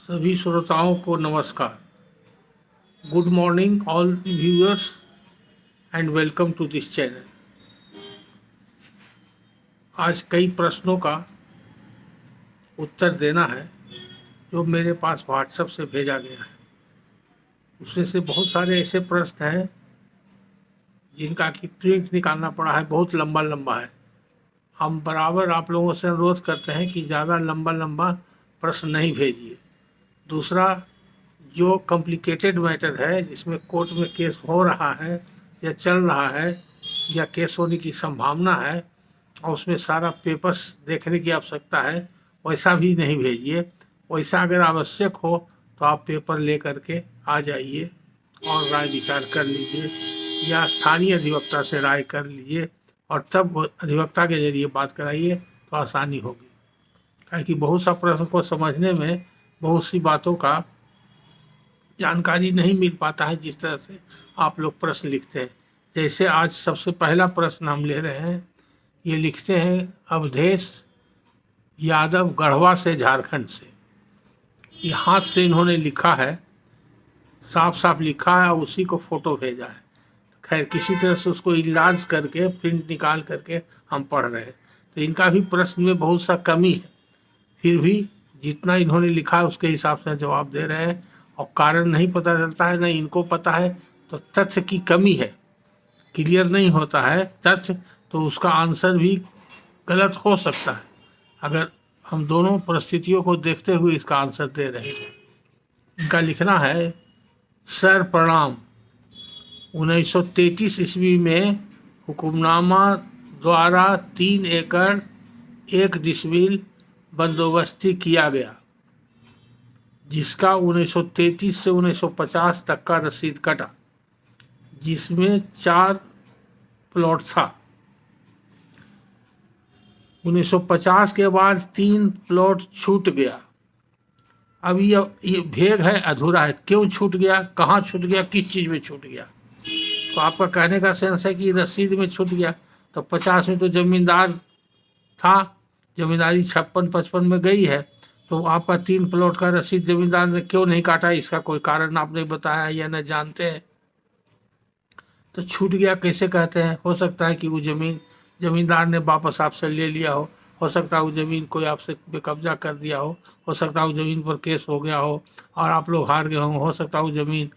सभी श्रोताओं को नमस्कार। Good morning all viewers and welcome to this channel. आज कई प्रश्नों का उत्तर देना है जो मेरे पास व्हाट्सएप से भेजा गया है। उसमें से बहुत सारे ऐसे प्रश्न हैं जिनका कि प्रिंट निकालना पड़ा है, बहुत लंबा लंबा है। हम बराबर आप लोगों से अनुरोध करते हैं कि ज़्यादा लंबा लंबा प्रश्न नहीं भेजिए। दूसरा, जो कॉम्प्लिकेटेड मैटर है जिसमें कोर्ट में केस हो रहा है या चल रहा है या केस होने की संभावना है और उसमें सारा पेपर्स देखने की आवश्यकता है, वैसा भी नहीं भेजिए। वैसा अगर आवश्यक हो तो आप पेपर ले करके आ जाइए और राय विचार कर लीजिए या स्थानीय अधिवक्ता से राय कर लीजिए और तब अधिवक्ता के जरिए बात कराइए तो आसानी होगी। क्योंकि बहुत सा प्रश्न को समझने में बहुत सी बातों का जानकारी नहीं मिल पाता है जिस तरह से आप लोग प्रश्न लिखते हैं। जैसे आज सबसे पहला प्रश्न हम ले रहे हैं, ये लिखते हैं अवधेश यादव गढ़वा से, झारखंड से। ये हाथ से इन्होंने लिखा है, साफ साफ लिखा है और उसी को फोटो भेजा है। खैर किसी तरह से उसको इलाज करके प्रिंट निकाल करके हम पढ़ रहे हैं। तो इनका भी प्रश्न में बहुत सा कमी है, फिर भी जितना इन्होंने लिखा है उसके हिसाब से जवाब दे रहे हैं। और कारण नहीं पता चलता है, नहीं इनको पता है, तो तथ्य की कमी है, क्लियर नहीं होता है तथ्य, तो उसका आंसर भी गलत हो सकता है। अगर हम दोनों परिस्थितियों को देखते हुए इसका आंसर दे रहे हैं। इनका लिखना है, सर प्रणाम, 1933 ईस्वी में हुकुमनामा द्वारा 3 एकड़ 1 डिसमिल बंदोबस्ती किया गया, जिसका 1933 से 1950 तक का रसीद कटा, जिसमें 4 प्लॉट था। 1950 के बाद 3 प्लॉट छूट गया। अब ये भेग है, अधूरा है। क्यों छूट गया, कहाँ छूट गया, किस चीज़ में छूट गया? तो आपका कहने का सेंस है कि रसीद में छूट गया। तो 50 में तो जमींदार था, जमींदारी 56-55 में गई है, तो आपका 3 प्लॉट का रसीद जमींदार ने क्यों नहीं काटा, इसका कोई कारण आपने बताया या न जानते हैं। तो छूट गया कैसे कहते हैं? हो सकता है कि वो ज़मीन जमींदार ने वापस आपसे ले लिया हो सकता है वो ज़मीन कोई आपसे बेकब्जा कर दिया हो सकता है वो ज़मीन पर केस हो गया हो और आप लोग हार गए हो सकता है वो ज़मीन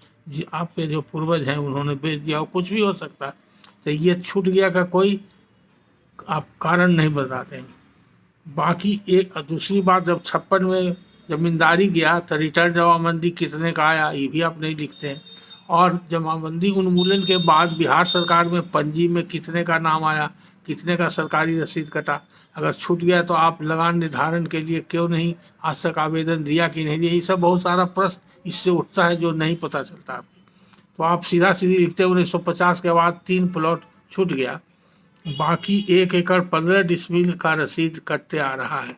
आपके जो पूर्वज हैं उन्होंने बेच दिया हो, कुछ भी हो सकता है। तो ये छूट गया का कोई आप कारण नहीं बताते हैं। बाकी एक दूसरी बात, जब 56 में जमींदारी गया तो रिटर्न जमाबंदी कितने का आया, ये भी आप नहीं लिखते हैं। और जमाबंदी उन्मूलन के बाद बिहार सरकार में पंजी में कितने का नाम आया, कितने का सरकारी रसीद कटा। अगर छूट गया तो आप लगान निर्धारण के लिए क्यों नहीं आज तक आवेदन दिया कि नहीं दिया, ये सब बहुत सारा प्रश्न इससे उठता है जो नहीं पता चलता आपको। तो आप सीधा सीधी लिखते 1950 के बाद 3 प्लॉट छूट गया, बाकी 1 एकड़ 15 डिसमिल का रसीद कटते आ रहा है।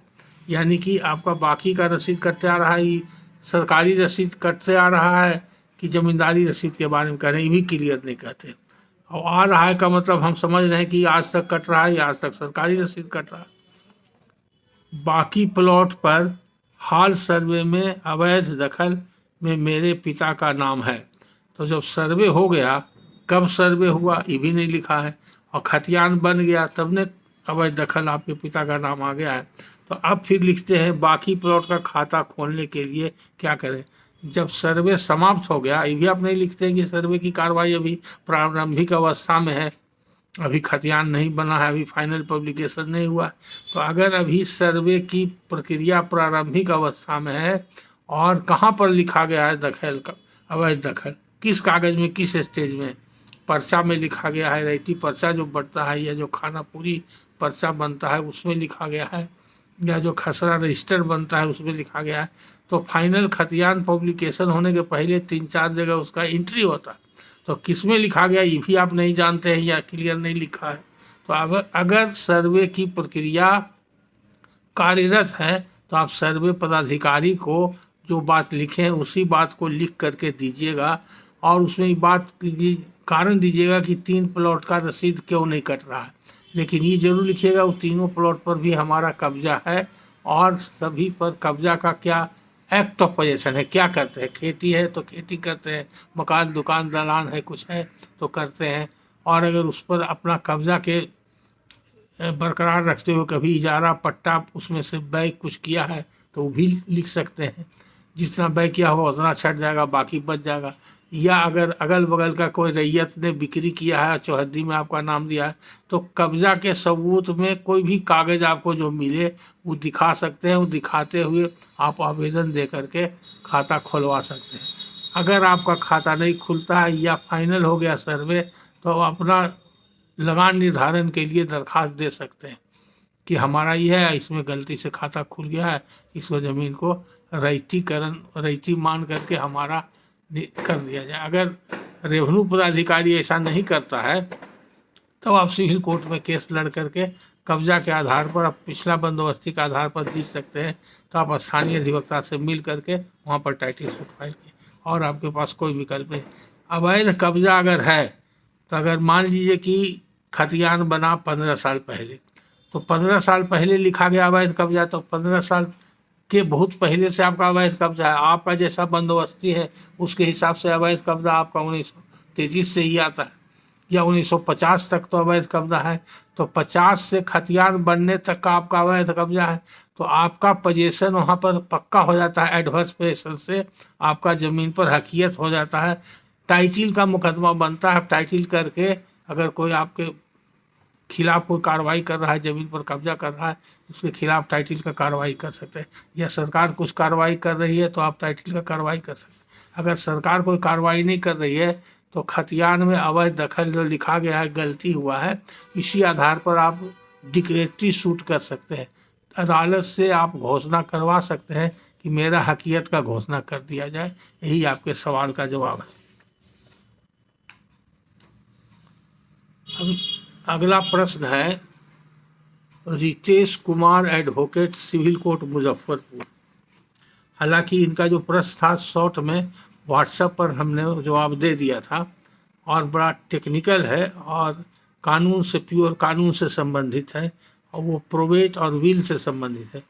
यानी कि आपका बाकी का रसीद कटते आ रहा है, सरकारी रसीद कटते आ रहा है कि जमींदारी रसीद के बारे में कह रहे हैं, ये भी क्लियर नहीं कहते। और आ रहा है का मतलब हम समझ रहे हैं कि आज तक कट रहा है या आज तक सरकारी रसीद कट रहा है। बाकी प्लॉट पर हाल सर्वे में अवैध दखल में मेरे पिता का नाम है। तो जब सर्वे हो गया, कब सर्वे हुआ ये भी नहीं लिखा है, और खतियान बन गया तब ने अवैध दखल आपके पिता का नाम आ गया है। तो अब फिर लिखते हैं बाकी प्लॉट का खाता खोलने के लिए क्या करें। जब सर्वे समाप्त हो गया, ये भी आप नहीं लिखते हैं कि सर्वे की कार्रवाई अभी प्रारंभिक अवस्था में है, अभी खतियान नहीं बना है, अभी फाइनल पब्लिकेशन नहीं हुआ। तो अगर अभी सर्वे की प्रक्रिया प्रारंभिक अवस्था में है और कहाँ पर लिखा गया है दखल का, अवैध दखल किस कागज़ में, किस स्टेज में, पर्चा में लिखा गया है, रैती पर्चा जो बढ़ता है या जो खाना पूरी पर्चा बनता है उसमें लिखा गया है, या जो खसरा रजिस्टर बनता है उसमें लिखा गया है, तो फाइनल खतियान पब्लिकेशन होने के पहले 3-4 जगह उसका एंट्री होता है। तो किस में लिखा गया ये भी आप नहीं जानते हैं या क्लियर नहीं लिखा है। तो अगर सर्वे की प्रक्रिया कार्यरत है तो आप सर्वे पदाधिकारी को जो बात लिखें उसी बात को लिख करके दीजिएगा और उसमें बात कारण दीजिएगा कि 3 प्लॉट का रसीद क्यों नहीं कट रहा है। लेकिन ये जरूर लिखिएगा वो तीनों प्लॉट पर भी हमारा कब्जा है और सभी पर कब्जा का क्या एक्ट ऑफ पोजेशन है, क्या करते हैं, खेती है तो खेती करते हैं, मकान दुकान दलान है कुछ है तो करते हैं, और अगर उस पर अपना कब्जा के बरकरार रखते हुए कभी इजारा पट्टा उसमें से व्यय कुछ किया है तो वो भी लिख सकते हैं, जितना व्यय किया होगा उतना छट जाएगा, बाकी बच जाएगा। या अगर अगल बगल का कोई रैयत ने बिक्री किया है, चौहद्दी में आपका नाम दिया है, तो कब्जा के सबूत में कोई भी कागज़ आपको जो मिले वो दिखा सकते हैं, वो दिखाते हुए आप आवेदन दे करके खाता खुलवा सकते हैं। अगर आपका खाता नहीं खुलता है या फाइनल हो गया सर्वे, तो अपना लगान निर्धारण के लिए दरखास्त दे सकते हैं कि हमारा ये है, इसमें गलती से खाता खुल गया है, इसको ज़मीन को रैयती मान करके हमारा कर दिया जाए। अगर रेवेन्यू पदाधिकारी ऐसा नहीं करता है तो आप सिविल कोर्ट में केस लड़ करके कब्जा के आधार पर, आप पिछला बंदोबस्ती के आधार पर जीत सकते हैं। तो आप स्थानीय अधिवक्ता से मिल करके वहाँ पर टाइटल सूट फाइल किए और आपके पास कोई विकल्प नहीं। अवैध कब्जा अगर है तो अगर मान लीजिए कि खतियान बना 15 साल पहले, तो 15 साल पहले लिखा गया अवैध कब्जा, तो 15 साल के बहुत पहले से आपका अवैध कब्जा है। आपका जैसा बंदोबस्ती है उसके हिसाब से अवैध कब्जा आपका 1933 से ही आता है या 1950 तक तो अवैध कब्जा है। तो 50 से खतियान बनने तक का आपका अवैध कब्जा है, तो आपका पोजीशन वहाँ पर पक्का हो जाता है। एडवर्स पोजीशन से आपका ज़मीन पर हकीयत हो जाता है। टाइटिल का मुकदमा बनता है, टाइटिल करके अगर कोई आपके खिलाफ कोई कार्रवाई कर रहा है, ज़मीन पर कब्जा कर रहा है, उसके खिलाफ टाइटिल का कार्रवाई कर सकते हैं। या सरकार कुछ कार्रवाई कर रही है तो आप टाइटिल का कार्रवाई कर सकते हैं। अगर सरकार कोई कार्रवाई नहीं कर रही है तो खतियान में अवैध दखल जो लिखा गया है, गलती हुआ है, इसी आधार पर आप डिक्रेटरी सूट कर सकते हैं। अदालत से आप घोषणा करवा सकते हैं कि मेरा हकीयत का घोषणा कर दिया जाए। यही आपके सवाल का जवाब है। अगला प्रश्न है Ritesh Kumar advocate, civil court Muzaffarpur. हालांकि इनका जो प्रश्न था शॉर्ट में व्हाट्सएप पर हमने जवाब दे दिया था और बड़ा टेक्निकल है और कानून से, प्योर कानून से संबंधित है और वो प्रोबेट और विल से संबंधित है,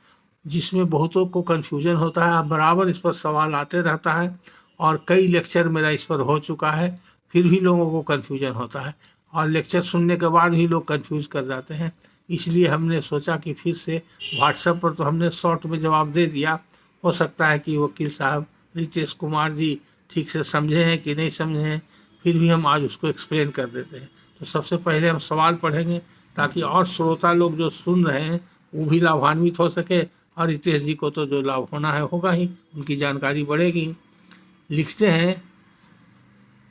जिसमें बहुतों को कन्फ्यूजन होता है। बराबर इस पर सवाल आते रहता है और कई लेक्चर मेरा इस पर हो चुका है, फिर भी लोगों को कन्फ्यूजन होता है और लेक्चर सुनने के बाद भी लोग कंफ्यूज कर जाते हैं। इसलिए हमने सोचा कि फिर से व्हाट्सएप पर तो हमने शॉर्ट में जवाब दे दिया, हो सकता है कि वकील साहब रितेश कुमार जी ठीक से समझे हैं कि नहीं समझे हैं, फिर भी हम आज उसको एक्सप्लेन कर देते हैं। तो सबसे पहले हम सवाल पढ़ेंगे ताकि और श्रोता लोग जो सुन रहे हैं वो भी लाभान्वित हो सके और रितेश जी को तो जो लाभ होना है होगा ही, उनकी जानकारी बढ़ेगी। लिखते हैं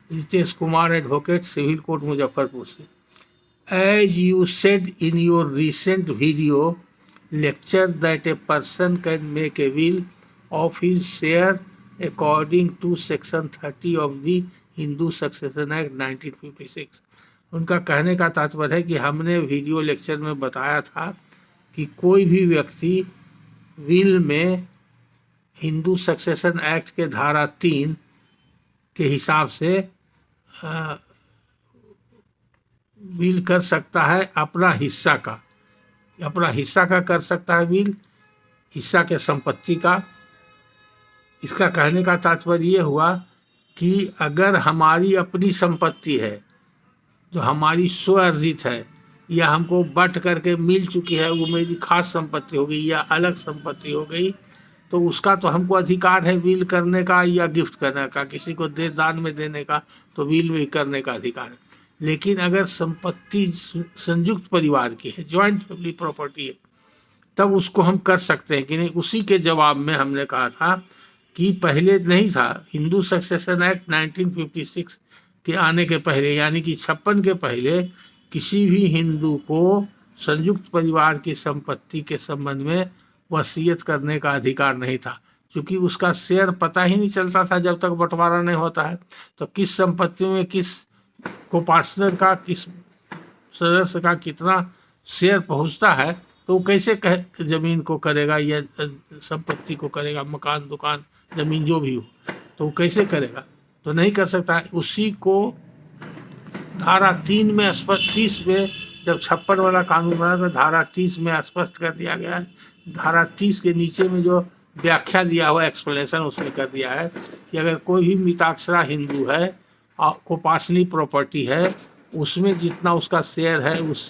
Ritesh Kumar advocate, civil court Muzaffarpur से। As you said in your recent video lecture that a person can make a will of his share according to section 30 of the Hindu succession act 1956। उनका कहने का तात्पर्य है कि हमने वीडियो लेक्चर में बताया था कि कोई भी व्यक्ति विल में हिंदू सक्सेशन एक्ट के धारा 3 के हिसाब से विल कर सकता है अपना हिस्सा का कर सकता है विल, हिस्सा के संपत्ति का। इसका कहने का तात्पर्य ये हुआ कि अगर हमारी अपनी संपत्ति है जो हमारी स्व अर्जित है या हमको बट करके मिल चुकी है, वो मेरी खास संपत्ति हो गई या अलग संपत्ति हो गई, तो उसका तो हमको अधिकार है विल करने का या गिफ्ट करने का, किसी को दान में देने का, तो विल में करने का अधिकार है। लेकिन अगर संपत्ति संयुक्त परिवार की है, जॉइंट फैमिली प्रॉपर्टी है, तब उसको हम कर सकते हैं कि नहीं। उसी के जवाब में हमने कहा था कि पहले नहीं था, हिंदू सक्सेशन एक्ट 1956 के आने के पहले यानी कि 56 के पहले किसी भी हिंदू को संयुक्त परिवार की संपत्ति के संबंध में वसीयत करने का अधिकार नहीं था, क्योंकि उसका शेयर पता ही नहीं चलता था जब तक बंटवारा नहीं होता है। तो किस संपत्ति में किस को पार्टनर का, किस सदस्य का कितना शेयर पहुंचता है, तो वो कैसे जमीन को करेगा या संपत्ति को करेगा, मकान दुकान जमीन जो भी हो, तो वो कैसे करेगा, तो नहीं कर सकता है। उसी को धारा 3 में स्पष्ट, 30 में जब 56 वाला कानून बना तो धारा 30 में स्पष्ट कर दिया गया है। धारा 30 के नीचे में जो व्याख्या दिया हुआ एक्सप्लेनेशन उसमें कर दिया है कि अगर कोई भी मिताक्षरा हिंदू है और कोपासनी प्रॉपर्टी है, उसमें जितना उसका शेयर है उस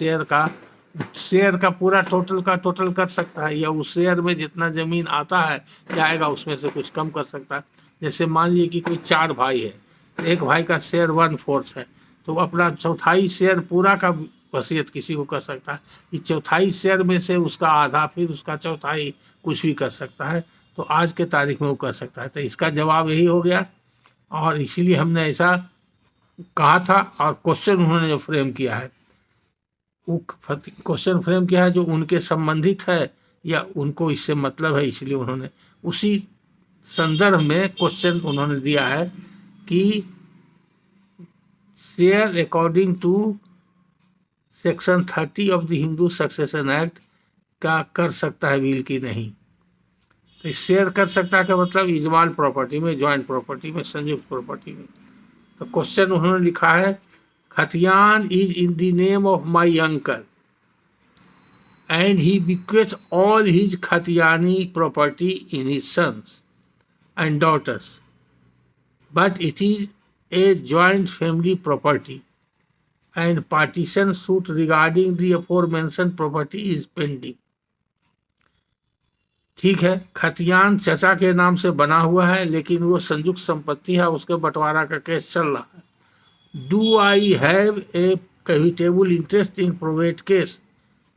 शेयर का पूरा टोटल का टोटल कर सकता है, या उस शेयर में जितना ज़मीन आता है जाएगा उसमें से कुछ कम कर सकता है। जैसे मान लीजिए कि कोई 4 भाई है, एक भाई का शेयर 1/4 है, तो अपना चौथाई शेयर पूरा का वसीयत किसी को कर सकता है। कि चौथाई शेयर में से उसका आधा, फिर उसका चौथाई, कुछ भी कर सकता है। तो आज के तारीख में वो कर सकता है। तो इसका जवाब यही हो गया, और इसीलिए हमने ऐसा कहा था। और क्वेश्चन उन्होंने जो फ्रेम किया है, वो क्वेश्चन फ्रेम किया है जो उनके संबंधित है या उनको इससे मतलब है, इसलिए उन्होंने उसी संदर्भ में क्वेश्चन उन्होंने दिया है कि share according to section 30 of the Hindu succession act का कर सकता है विल की नहीं। तो शेयर कर सकता है का मतलब इजमाल प्रॉपर्टी में, जॉइंट प्रॉपर्टी में, संयुक्त प्रॉपर्टी में। तो क्वेश्चन उन्होंने लिखा है, खतियान is in the name of my uncle and he bequeath all his खतियानी property in his sons and daughters, but it is a joint family property and partition suit regarding the aforementioned property is pending। ठीक है, खतियान चचा के नाम से बना हुआ है, लेकिन वो संयुक्त संपत्ति है, उसके बंटवारा का केस चल रहा है। Do I have a caveatable interest in probate case,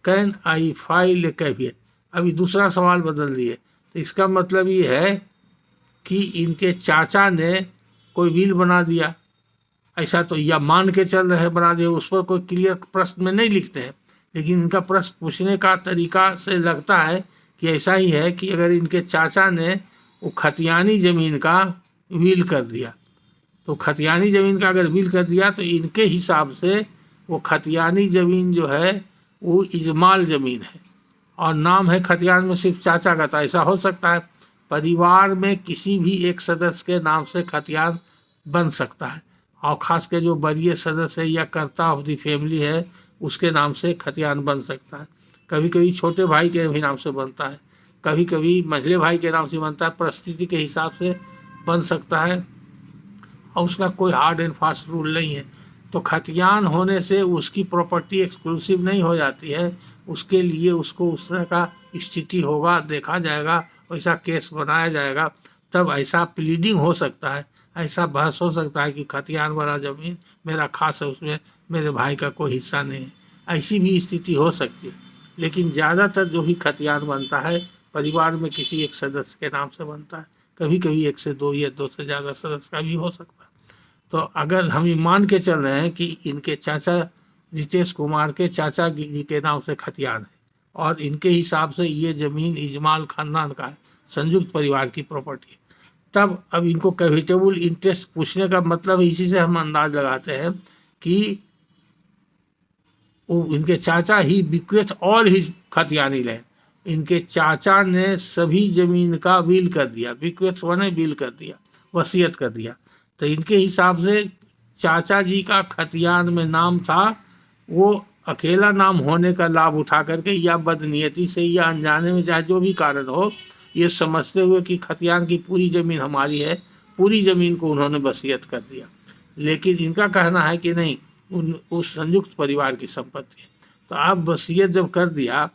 can I file a caveat. अभी दूसरा सवाल बदल दिए, तो इसका मतलब ये है कि इनके चाचा ने कोई विल बना दिया, ऐसा तो या मान के चल रहे बना दिया, उस पर कोई क्लियर प्रश्न में नहीं लिखते हैं, लेकिन इनका प्रश्न पूछने का तरीका से लगता है कि ऐसा ही है कि अगर इनके चाचा ने वो खतियानी ज़मीन का विल कर दिया, तो खतियानी ज़मीन का अगर विल कर दिया तो इनके हिसाब से वो खतियानी ज़मीन जो है वो इजमाल ज़मीन है, और नाम है खतियान में सिर्फ चाचा का। तो ऐसा हो सकता है परिवार में किसी भी एक सदस्य के नाम से खतियान बन सकता है, और ख़ास के जो वरीय सदस्य है या कर्ता ऑफ द फैमिली है उसके नाम से खतियान बन सकता है। कभी कभी छोटे भाई के भी नाम से बनता है, कभी कभी मझले भाई के नाम से बनता है, परिस्थिति के हिसाब से बन सकता है, और उसका कोई हार्ड एंड फास्ट रूल नहीं है। तो खतियान होने से उसकी प्रॉपर्टी एक्सक्लूसिव नहीं हो जाती है, उसके लिए उसको उस तरह का स्थिति होगा, देखा जाएगा, वैसा केस बनाया जाएगा, तब ऐसा प्लीडिंग हो सकता है, ऐसा बहस हो सकता है कि खतियान वाला ज़मीन मेरा खास है, उसमें मेरे भाई का कोई हिस्सा नहीं है, ऐसी भी स्थिति हो सकती है। लेकिन ज़्यादातर जो भी खतियान बनता है परिवार में किसी एक सदस्य के नाम से बनता है, कभी कभी 1 से 2 या 2 से ज़्यादा सदस्य का भी हो सकता है। तो अगर हम ये मान के चल रहे हैं कि इनके चाचा रितेश कुमार के चाचा जी के नाम से खतियान है, और इनके हिसाब से ये ज़मीन इजमाल खानदान का है, संयुक्त परिवार की प्रॉपर्टी है, तब अब इनको कैविटेबल इंटरेस्ट पूछने का मतलब इसी से हम अंदाज लगाते हैं कि इनके चाचा ही bequeath ऑल हिज खतियानी लैंड, इनके चाचा ने सभी ज़मीन का विल कर दिया, bequeath ने विल कर दिया, वसीयत कर दिया। तो इनके हिसाब से चाचा जी का खतियान में नाम था, वो अकेला नाम होने का लाभ उठा करके या बदनीयती से या अनजाने में, चाहे जो भी कारण हो, ये समझते हुए कि खतियान की पूरी ज़मीन हमारी है, पूरी ज़मीन को उन्होंने वसीयत कर दिया। लेकिन इनका कहना है कि नहीं, उस संयुक्त परिवार की संपत्ति है। तो आप वसीयत जब कर दिया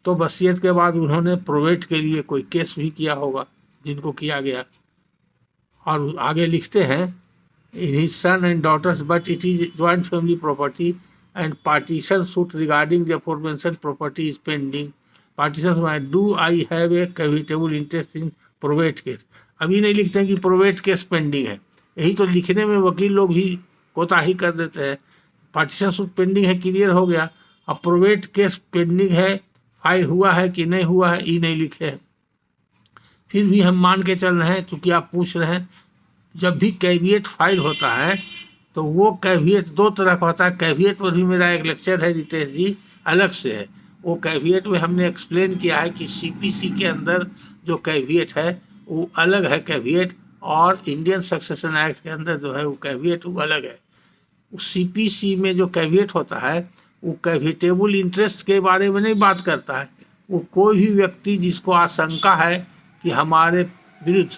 तो वसीयत के बाद उन्होंने प्रोवेट के लिए कोई केस भी किया होगा, जिनको किया गया, और आगे लिखते हैं in his son and daughters but it is joint family property and partition suit regarding the aforementioned property is pending. Partition do I have a caveatable interest in probate case. अभी नहीं लिखते हैं कि प्रोवेट केस पेंडिंग है, यही तो लिखने में वकील लोग भी कोताही कर देते हैं। पार्टीशन सूट पेंडिंग है, क्लियर हो गया, अब प्रोवेट केस पेंडिंग है, फाइल हुआ है कि नहीं हुआ है ये नहीं लिखे हैं। फिर भी हम मान के चल रहे हैं, चूँकि आप पूछ रहे हैं, जब भी कैविएट फाइल होता है तो वो कैविएट 2 तरह का होता है। कैविएट पर भी मेरा एक लेक्चर है रितेश जी, अलग से है। वो कैविएट में हमने एक्सप्लेन किया है कि सीपीसी के अंदर जो कैविएट है वो अलग है कैविएट, और इंडियन सक्सेशन एक्ट के अंदर जो है वो कैविएट वो अलग है। सीपीसी में जो कैविएट होता है वो कैविटेबल इंटरेस्ट के बारे में नहीं बात करता है। वो कोई भी व्यक्ति जिसको आशंका है कि हमारे विरुद्ध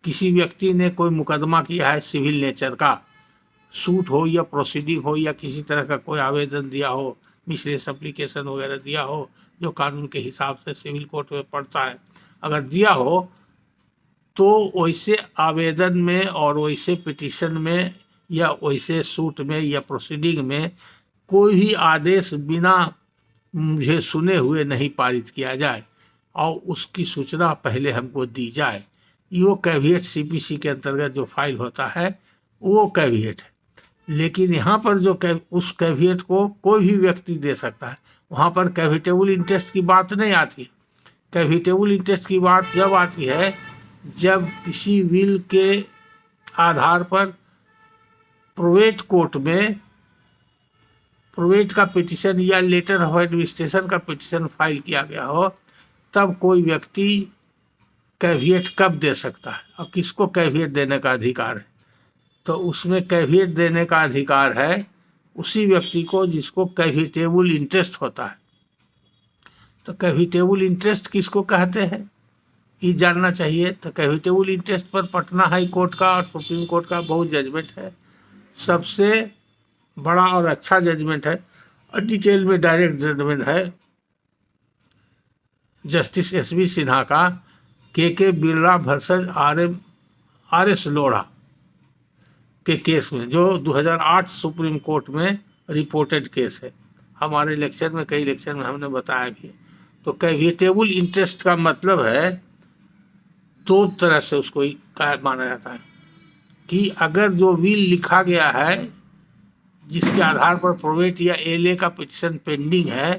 किसी व्यक्ति ने कोई मुकदमा किया है सिविल नेचर का, सूट हो या प्रोसीडिंग हो या किसी तरह का कोई आवेदन दिया हो, मिसलेस एप्लीकेशन वगैरह दिया हो जो कानून के हिसाब से सिविल कोर्ट में पड़ता है, अगर दिया हो तो वैसे आवेदन में और वैसे पिटीशन में या वैसे सूट में या प्रोसीडिंग में कोई भी आदेश बिना मुझे सुने हुए नहीं पारित किया जाए और उसकी सूचना पहले हमको दी जाए। ये कैविएट सीपीसी के अंतर्गत जो फाइल होता है वो कैविएट है। लेकिन यहाँ पर जो उस कैविएट को कोई भी व्यक्ति दे सकता है, वहाँ पर कैविटेबल इंटरेस्ट की बात नहीं आती। कैविटेबल इंटरेस्ट की बात जब आती है जब किसी विल के आधार पर प्रोवेट कोर्ट में प्रोवेट का पिटीशन या लेटर ऑफ एडमिनिस्ट्रेशन का पिटीशन फाइल किया गया हो, तब कोई व्यक्ति कैविएट कब दे सकता है और किसको कैविएट देने का अधिकार है। तो उसमें कैविएट देने का अधिकार है उसी व्यक्ति को जिसको कैविटेबल इंटरेस्ट होता है। तो कैविटेबल इंटरेस्ट किसको कहते हैं ये जानना चाहिए। तो कैविटेबल इंटरेस्ट पर पटना हाई कोर्ट का और सुप्रीम कोर्ट का बहुत जजमेंट है, सबसे बड़ा और अच्छा जजमेंट है और डिटेल में डायरेक्ट जजमेंट है जस्टिस एस.बी. सिन्हा का के बिरला वर्सेस आर.एस. लोढ़ा के केस में, जो 2008 सुप्रीम कोर्ट में रिपोर्टेड केस है। हमारे लेक्चर में कई लेक्चर में हमने बताया भी। तो कैविटेबल इंटरेस्ट का मतलब है दो तरह से उसको माना जाता है कि अगर जो विल लिखा गया है जिसके आधार पर प्रोवेट या एलए का पिटीशन पेंडिंग है,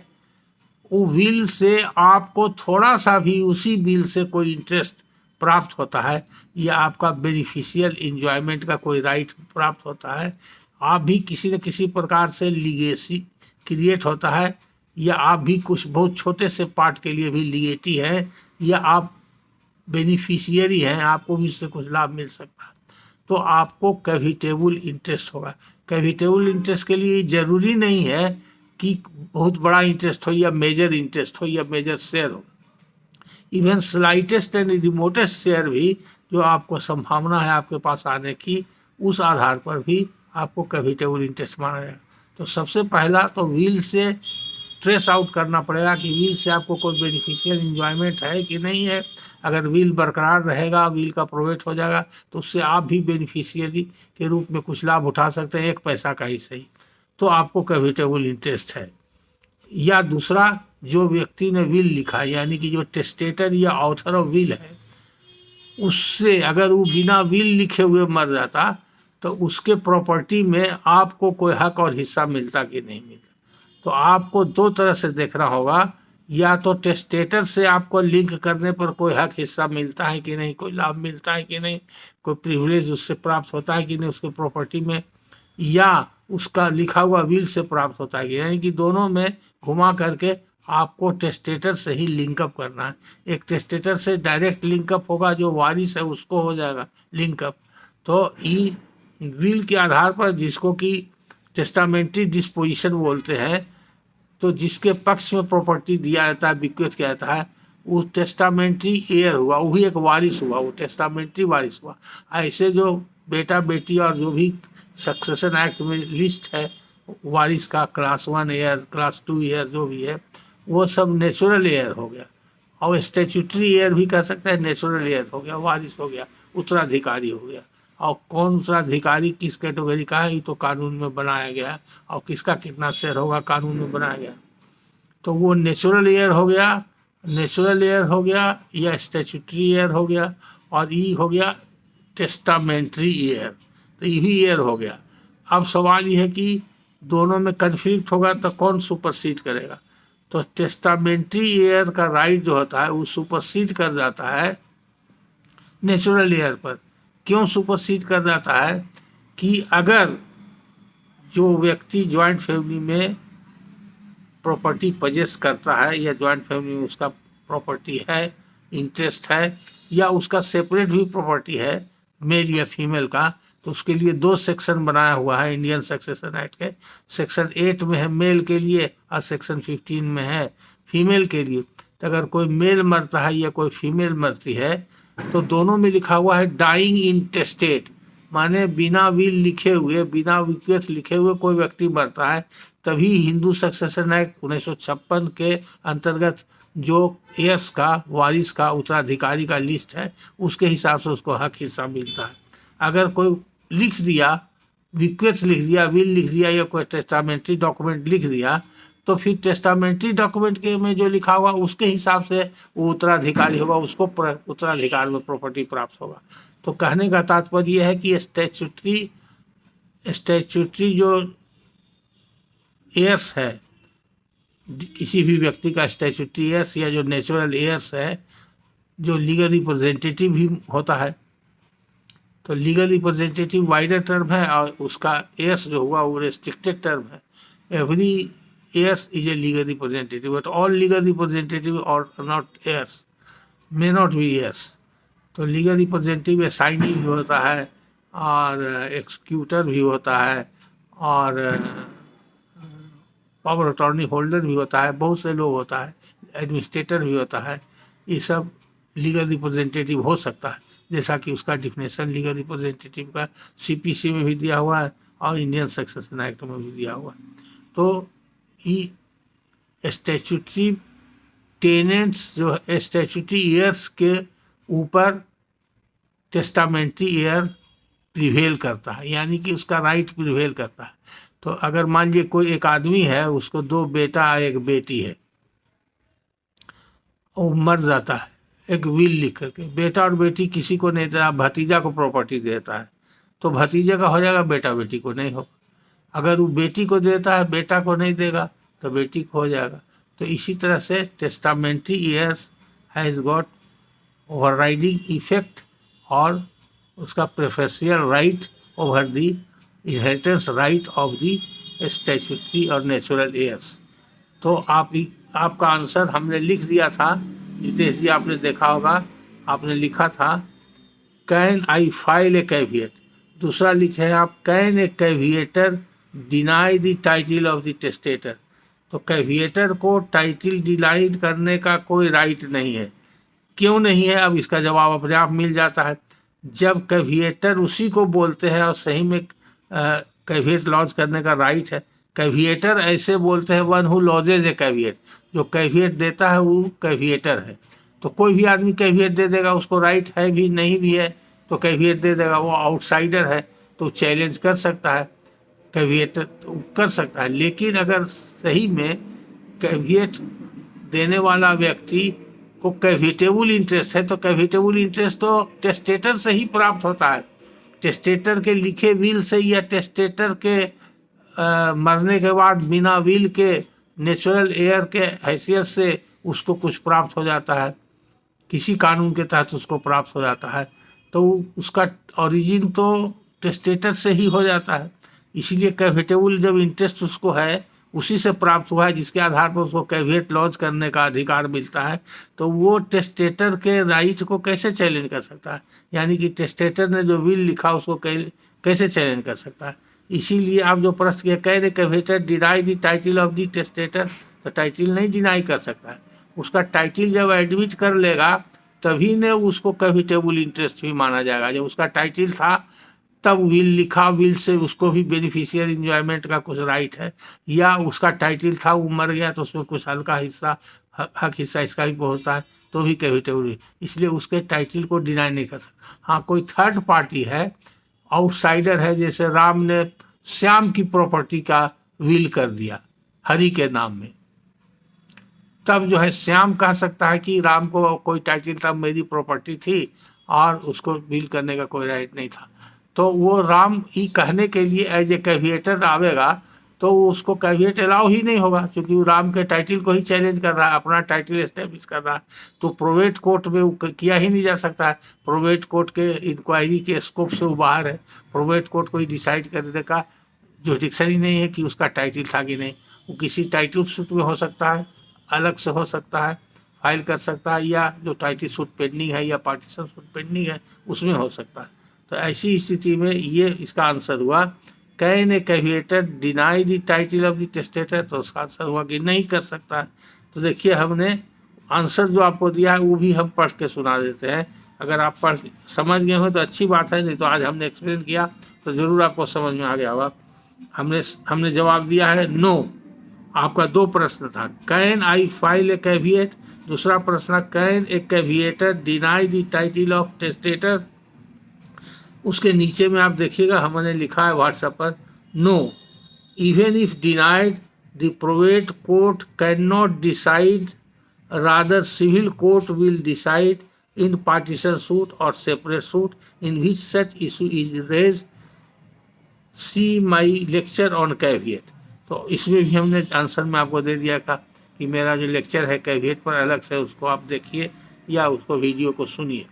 वो विल से आपको थोड़ा सा भी उसी विल से कोई इंटरेस्ट प्राप्त होता है या आपका बेनिफिशियल इंजॉयमेंट का कोई राइट प्राप्त होता है, आप भी किसी न किसी प्रकार से लीगेसी क्रिएट होता है या आप भी कुछ बहुत छोटे से पार्ट के लिए भी लीगेटी है या आप बेनिफिशियरी हैं, आपको भी इससे कुछ लाभ मिल सकता है, तो आपको कैविटेबल इंटरेस्ट होगा। कैविटेबल इंटरेस्ट के लिए ज़रूरी नहीं है कि बहुत बड़ा इंटरेस्ट हो या मेजर इंटरेस्ट हो या मेजर शेयर हो। Even slightest and remotest share भी जो आपको संभावना है आपके पास आने की, उस आधार पर भी आपको कैविटेबल इंटरेस्ट माना जाएगा। तो सबसे पहला तो विल से ट्रेस आउट करना पड़ेगा कि विल से आपको कोई बेनिफिशियल इंजॉयमेंट है कि नहीं है। अगर विल बरकरार रहेगा, विल का प्रोवेट हो जाएगा, तो उससे आप भी बेनिफिशियरी के रूप में कुछ लाभ उठा सकते हैं, एक पैसा का ही सही, तो आपको कैविटेबल इंटरेस्ट है। या दूसरा, जो व्यक्ति ने विल लिखा यानी कि जो टेस्टेटर या ऑथर ऑफ विल है, उससे अगर वो बिना विल लिखे हुए मर जाता तो उसके प्रॉपर्टी में आपको कोई हक और हिस्सा मिलता कि नहीं मिलता। तो आपको दो तरह से देखना होगा, या तो टेस्टेटर से आपको लिंक करने पर कोई हक हिस्सा मिलता है कि नहीं, कोई लाभ मिलता है कि नहीं, कोई प्रिविलेज उससे प्राप्त होता है कि नहीं उसके प्रॉपर्टी में, या उसका लिखा हुआ विल से प्राप्त होता है कि नहीं, कि दोनों में घुमा करके आपको टेस्टेटर से ही लिंकअप करना है। एक टेस्टेटर से डायरेक्ट लिंकअप होगा, जो वारिस है उसको हो जाएगा लिंकअप। तो ई विल के आधार पर, जिसको कि टेस्टामेंट्री डिस्पोजिशन बोलते हैं, तो जिसके पक्ष में प्रॉपर्टी दिया जाता है, बिक्वेथ किया जाता है, वो टेस्टामेंट्री एयर हुआ, वो भी एक वारिस हुआ, वो टेस्टामेंट्री वारिस हुआ। ऐसे जो बेटा बेटी और जो भी सक्सेशन एक्ट में लिस्ट है वारिस का, क्लास 1 एयर, क्लास 2 एयर जो भी है, वो सब नेचुरल एयर हो गया। और स्टैट्यूटरी एयर भी कह सकते हैं, नेचुरल एयर हो गया, वारिस हो गया, उत्तराधिकारी हो गया। और कौन उत्तराधिकारी किस कैटेगरी का है ये तो कानून में बनाया गया, और किसका कितना शेयर होगा कानून में बनाया गया। तो वो नेचुरल एयर हो गया, नेचुरल एयर हो गया या स्टैट्यूटरी एयर हो गया, और ई हो गया टेस्टामेंट्री एयर, तो ये भी एयर हो गया। अब सवाल ये है कि दोनों में कन्फ्लिक्ट होगा तो कौन सुपरसीड करेगा। तो टेस्टामेंट्री एयर का राइट जो होता है वो सुपरसीड कर जाता है नेचुरल एयर पर। क्यों सुपरसीड कर जाता है कि अगर जो व्यक्ति ज्वाइंट फैमिली में प्रॉपर्टी पजेस करता है या ज्वाइंट फैमिली में उसका प्रॉपर्टी है, इंटरेस्ट है, या उसका सेपरेट भी प्रॉपर्टी है मेल या फीमेल का, तो उसके लिए 2 सेक्शन बनाया हुआ है इंडियन सक्सेशन एक्ट के। सेक्शन 8 में है मेल के लिए और सेक्शन 15 में है फीमेल के लिए। तो अगर कोई मेल मरता है या कोई फीमेल मरती है तो दोनों में लिखा हुआ है डाइंग इंटेस्टेट, माने बिना विल लिखे हुए, बिना विक्वेथ लिखे हुए कोई व्यक्ति मरता है, तभी हिंदू सक्सेशन एक्ट 1956 के अंतर्गत जो एयर्स का, वारिस का, उत्तराधिकारी का लिस्ट है उसके हिसाब से उसको हक हिस्सा मिलता है। अगर कोई लिख दिया, विक्वेथ लिख दिया, विल लिख दिया या कोई टेस्टामेंट्री डॉक्यूमेंट लिख दिया, तो फिर टेस्टामेंट्री डॉक्यूमेंट के में जो लिखा होगा उसके हिसाब से वो उत्तराधिकारी होगा, उसको उत्तराधिकार में प्रॉपर्टी प्राप्त होगा। तो कहने का तात्पर्य यह है कि स्टैच्यूटरी जो एयर्स है, किसी भी व्यक्ति का स्टैच्यूटरी एयर्स या जो नेचुरल एयर्स है, जो लीगल रिप्रेजेंटेटिव भी होता है, तो लीगल रिप्रेजेंटेटिव वाइडर टर्म है और उसका एयर्स जो हुआ वो रेस्ट्रिक्टेड टर्म है। Every heirs is a legal representative, but all legal representative are not heirs, may not be heirs। तो लीगल रिप्रेजेंटेटिव असाइनी भी होता है और एक्सिक्यूटर भी होता है और पावर अटॉर्नी होल्डर भी होता है, बहुत से लोग होता है, एडमिनिस्ट्रेटर भी होता है। ये सब लीगल रिप्रेजेंटेटिव हो सकता है, जैसा कि उसका डिफिनेशन लीगल रिप्रेजेंटेटिव का सीपीसी में भी दिया हुआ है और इंडियन सक्सेशन एक्ट में भी दिया हुआ है। तो स्टैच्यूटरी टेनेंट्स जो है, स्टैच्यूटरी एयर्स के ऊपर टेस्टामेंट्री एयर प्रिवेल करता है, यानी कि उसका राइट प्रिवेल करता है। तो अगर मान लीजिए कोई एक आदमी है, उसको 2 बेटा एक बेटी है, वो मर जाता है, एक विल लिख करके बेटा और बेटी किसी को नहीं देता, भतीजा को प्रॉपर्टी देता है, तो भतीजे का हो जाएगा, बेटा बेटी को नहीं होगा। अगर वो बेटी को देता है, बेटा को नहीं देगा, तो बेटी को हो जाएगा। तो इसी तरह से testamentary heirs has got overriding effect और उसका preferential right over the inheritance right of the statutory और नेचुरल एयर्स। तो आपका आंसर हमने लिख दिया था, जितेश जी आपने देखा होगा, आपने लिखा था can I file a caveat. दूसरा लिखे हैं आप can a caveator deny the title of the testator. तो कैविएटर को टाइटल डिनाई करने का कोई राइट नहीं है। क्यों नहीं है? अब इसका जवाब अपने आप मिल जाता है। जब कैविएटर उसी को बोलते हैं और सही में कैविएट लॉन्च करने का राइट है। कैविएटर ऐसे बोलते हैं one who lodges A caveat, जो कैविएट देता है वो कैविएटर है। तो कोई भी आदमी कैविएट दे देगा, उसको राइट है भी नहीं भी है तो कैविएट दे देगा, वो आउटसाइडर है तो चैलेंज कर सकता है, कैविएटर तो कर सकता है। लेकिन अगर सही में कैविएट देने वाला व्यक्ति को कैविटेबल इंटरेस्ट है तो कैविटेबल इंटरेस्ट तो टेस्टेटर से ही प्राप्त होता है। टेस्टेटर के लिखे विल से या टेस्टेटर के मरने के बाद बिना विल के नेचुरल एयर के हैसियत से उसको कुछ प्राप्त हो जाता है, किसी कानून के तहत उसको प्राप्त हो जाता है, तो उसका ओरिजिन तो टेस्टेटर से ही हो जाता है। इसीलिए कैविटेबल जब इंटरेस्ट उसको है, उसी से प्राप्त हुआ है, जिसके आधार पर उसको कैविएट लॉन्च करने का अधिकार मिलता है, तो वो टेस्टेटर के राइट को कैसे चैलेंज कर सकता है? यानी कि टेस्टेटर ने जो विल लिखा उसको कैसे चैलेंज कर सकता है? इसीलिए आप जो प्रश्न किया कह रहे caveator deny the title of the testator, तो टाइटल नहीं डिनाई कर सकता है। उसका टाइटल जब एडमिट कर लेगा तभी ने उसको कैविटेबल इंटरेस्ट भी माना जाएगा। जब उसका टाइटल था तब विल लिखा, विल से उसको भी बेनिफिशियल इंजॉयमेंट का कुछ राइट है, या उसका टाइटल था वो मर गया तो उसमें कुछ हल्का हिस्सा हक हिस्सा इसका भी पहुँचता है तो भी कैविटेबल, इसलिए उसके टाइटल को डिनाई नहीं कर सकता। हाँ, कोई थर्ड पार्टी है, आउटसाइडर है, जैसे राम ने श्याम की प्रॉपर्टी का विल कर दिया हरि के नाम में, तब जो है श्याम कह सकता है कि राम को कोई टाइटल था, मेरी प्रॉपर्टी थी और उसको विल करने का कोई राइट नहीं था। तो वो राम ही कहने के लिए एज ए कैविएटर आवेगा तो उसको कैविएट अलाउ ही नहीं होगा, क्योंकि वो राम के टाइटल को ही चैलेंज कर रहा है, अपना टाइटल एस्टेब्लिश कर रहा है। तो प्रोवेट कोर्ट में वो किया ही नहीं जा सकता है, प्रोवेट कोर्ट के इंक्वायरी के स्कोप से वो बाहर है। प्रोवेट कोर्ट को ही डिसाइड करने का जुरिडिक्शन ही नहीं है कि उसका टाइटल था कि नहीं। वो किसी टाइटल सूट में हो सकता है, अलग से हो सकता है, फाइल कर सकता है, या जो टाइटल सूट पेंडिंग है या पार्टीशन सूट पेंडिंग है उसमें हो सकता है। तो ऐसी स्थिति में ये इसका आंसर हुआ can a caveator deny the title of the testator, तो उसका आंसर हुआ कि नहीं कर सकता है। तो देखिए हमने आंसर जो आपको दिया है वो भी हम पढ़ के सुना देते हैं। अगर आप पढ़ समझ गए हो तो अच्छी बात है, नहीं तो आज हमने एक्सप्लेन किया तो ज़रूर आपको समझ में आ गया होगा। हमने जवाब दिया है नो। आपका 2 प्रश्न था, can I file a caveat, दूसरा प्रश्न can a caveator deny the title of testator. उसके नीचे में आप देखिएगा हमने लिखा है व्हाट्सएप पर, no even if denied the probate court can not decide, rather civil court will decide in partition suit और separate suit in which such issue is raise, see my lecture on caveat. तो इसमें भी हमने answer में आपको दे दिया था कि मेरा जो लेक्चर है कैविएट पर अलग से, उसको आप देखिए या उसको वीडियो को सुनिए।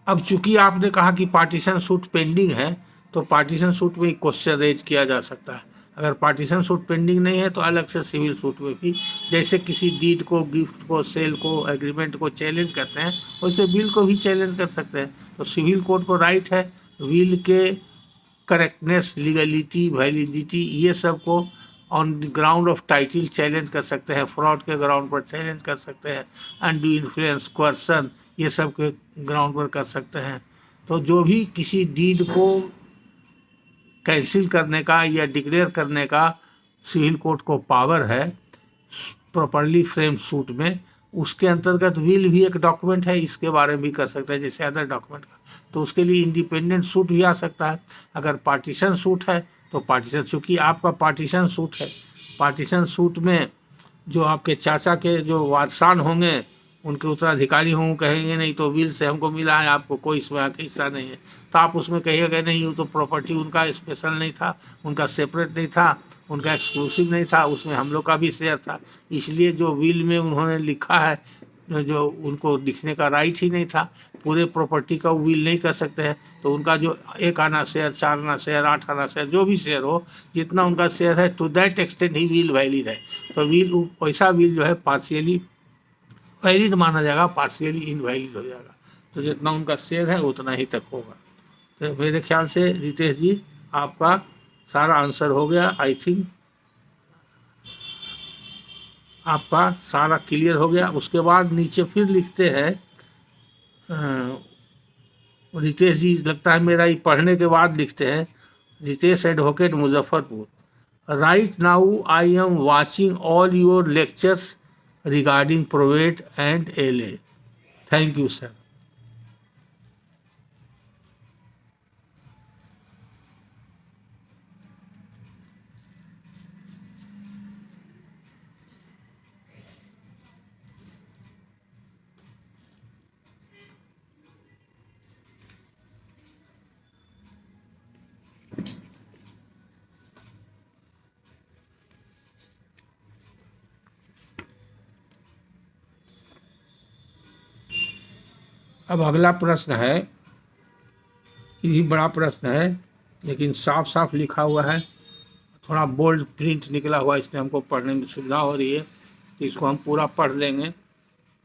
अब चूंकि आपने कहा कि पार्टीशन सूट पेंडिंग है, तो पार्टीशन सूट में क्वेश्चन रेज किया जा सकता है। अगर पार्टीशन सूट पेंडिंग नहीं है तो अलग से सिविल सूट में भी, जैसे किसी डीड को, गिफ्ट को, सेल को, एग्रीमेंट को चैलेंज करते हैं, वैसे विल को भी चैलेंज कर सकते हैं। तो सिविल कोर्ट को राइट है विल के करेक्टनेस, लीगलिटी, वैलिडिटी, ये सब को on the ground of title challenge कर सकते हैं, फ्रॉड के ग्राउंड पर चैलेंज कर सकते हैं, अनड्यू इन्फ्लुएंस, कोर्सन, ये सब के ग्राउंड पर कर सकते हैं। तो जो भी किसी डीड को कैंसिल करने का या डिक्लेयर करने का सिविल कोर्ट को पावर है प्रॉपरली फ्रेम सूट में, उसके अंतर्गत विल भी एक डॉक्यूमेंट है, इसके बारे में भी कर सकते हैं जैसे अदर डॉक्यूमेंट का। तो उसके लिए इंडिपेंडेंट सूट भी आ सकता है। अगर पार्टीशन सूट है तो पार्टीशन, चूँकि आपका पार्टीशन सूट है, पार्टीशन सूट में जो आपके चाचा के जो वारसान होंगे, उनके उत्तराधिकारी होंगे, कहेंगे नहीं तो विल से हमको मिला है, आपको कोई इसमें आके हिस्सा नहीं है, तो आप उसमें कहिएगा नहीं, वो तो प्रॉपर्टी उनका स्पेशल नहीं था, उनका सेपरेट नहीं था, उनका एक्सक्लूसिव नहीं था, उसमें हम लोग का भी शेयर था। इसलिए जो विल में उन्होंने लिखा है, जो उनको लिखने का राइट ही नहीं था, पूरे प्रॉपर्टी का विल नहीं कर सकते हैं। तो उनका जो 1 आना शेयर, 4 आना शेयर, 8 आना शेयर, जो भी शेयर हो, जितना उनका शेयर है, टू दैट एक्सटेंट ही विल वैलिड है। तो विल, वैसा विल जो है पार्शियली वैलिड माना जाएगा, पार्शियली इनवैलिड हो जाएगा। तो जितना उनका शेयर है उतना ही तक होगा। तो मेरे ख्याल से रितेश जी आपका सारा आंसर हो गया। आई थिंक आपका सारा क्लियर हो गया। उसके बाद नीचे फिर लिखते हैं रितेश जी, लगता है मेरा ये पढ़ने के बाद लिखते हैं, Ritesh advocate Muzaffarpur, right now I am watching all your lectures regarding probate and LA. Thank you, sir. अब अगला प्रश्न है, ये भी बड़ा प्रश्न है लेकिन साफ साफ लिखा हुआ है, थोड़ा बोल्ड प्रिंट निकला हुआ है, इसलिए हमको पढ़ने में सुविधा हो रही है। इसको हम पूरा पढ़ लेंगे,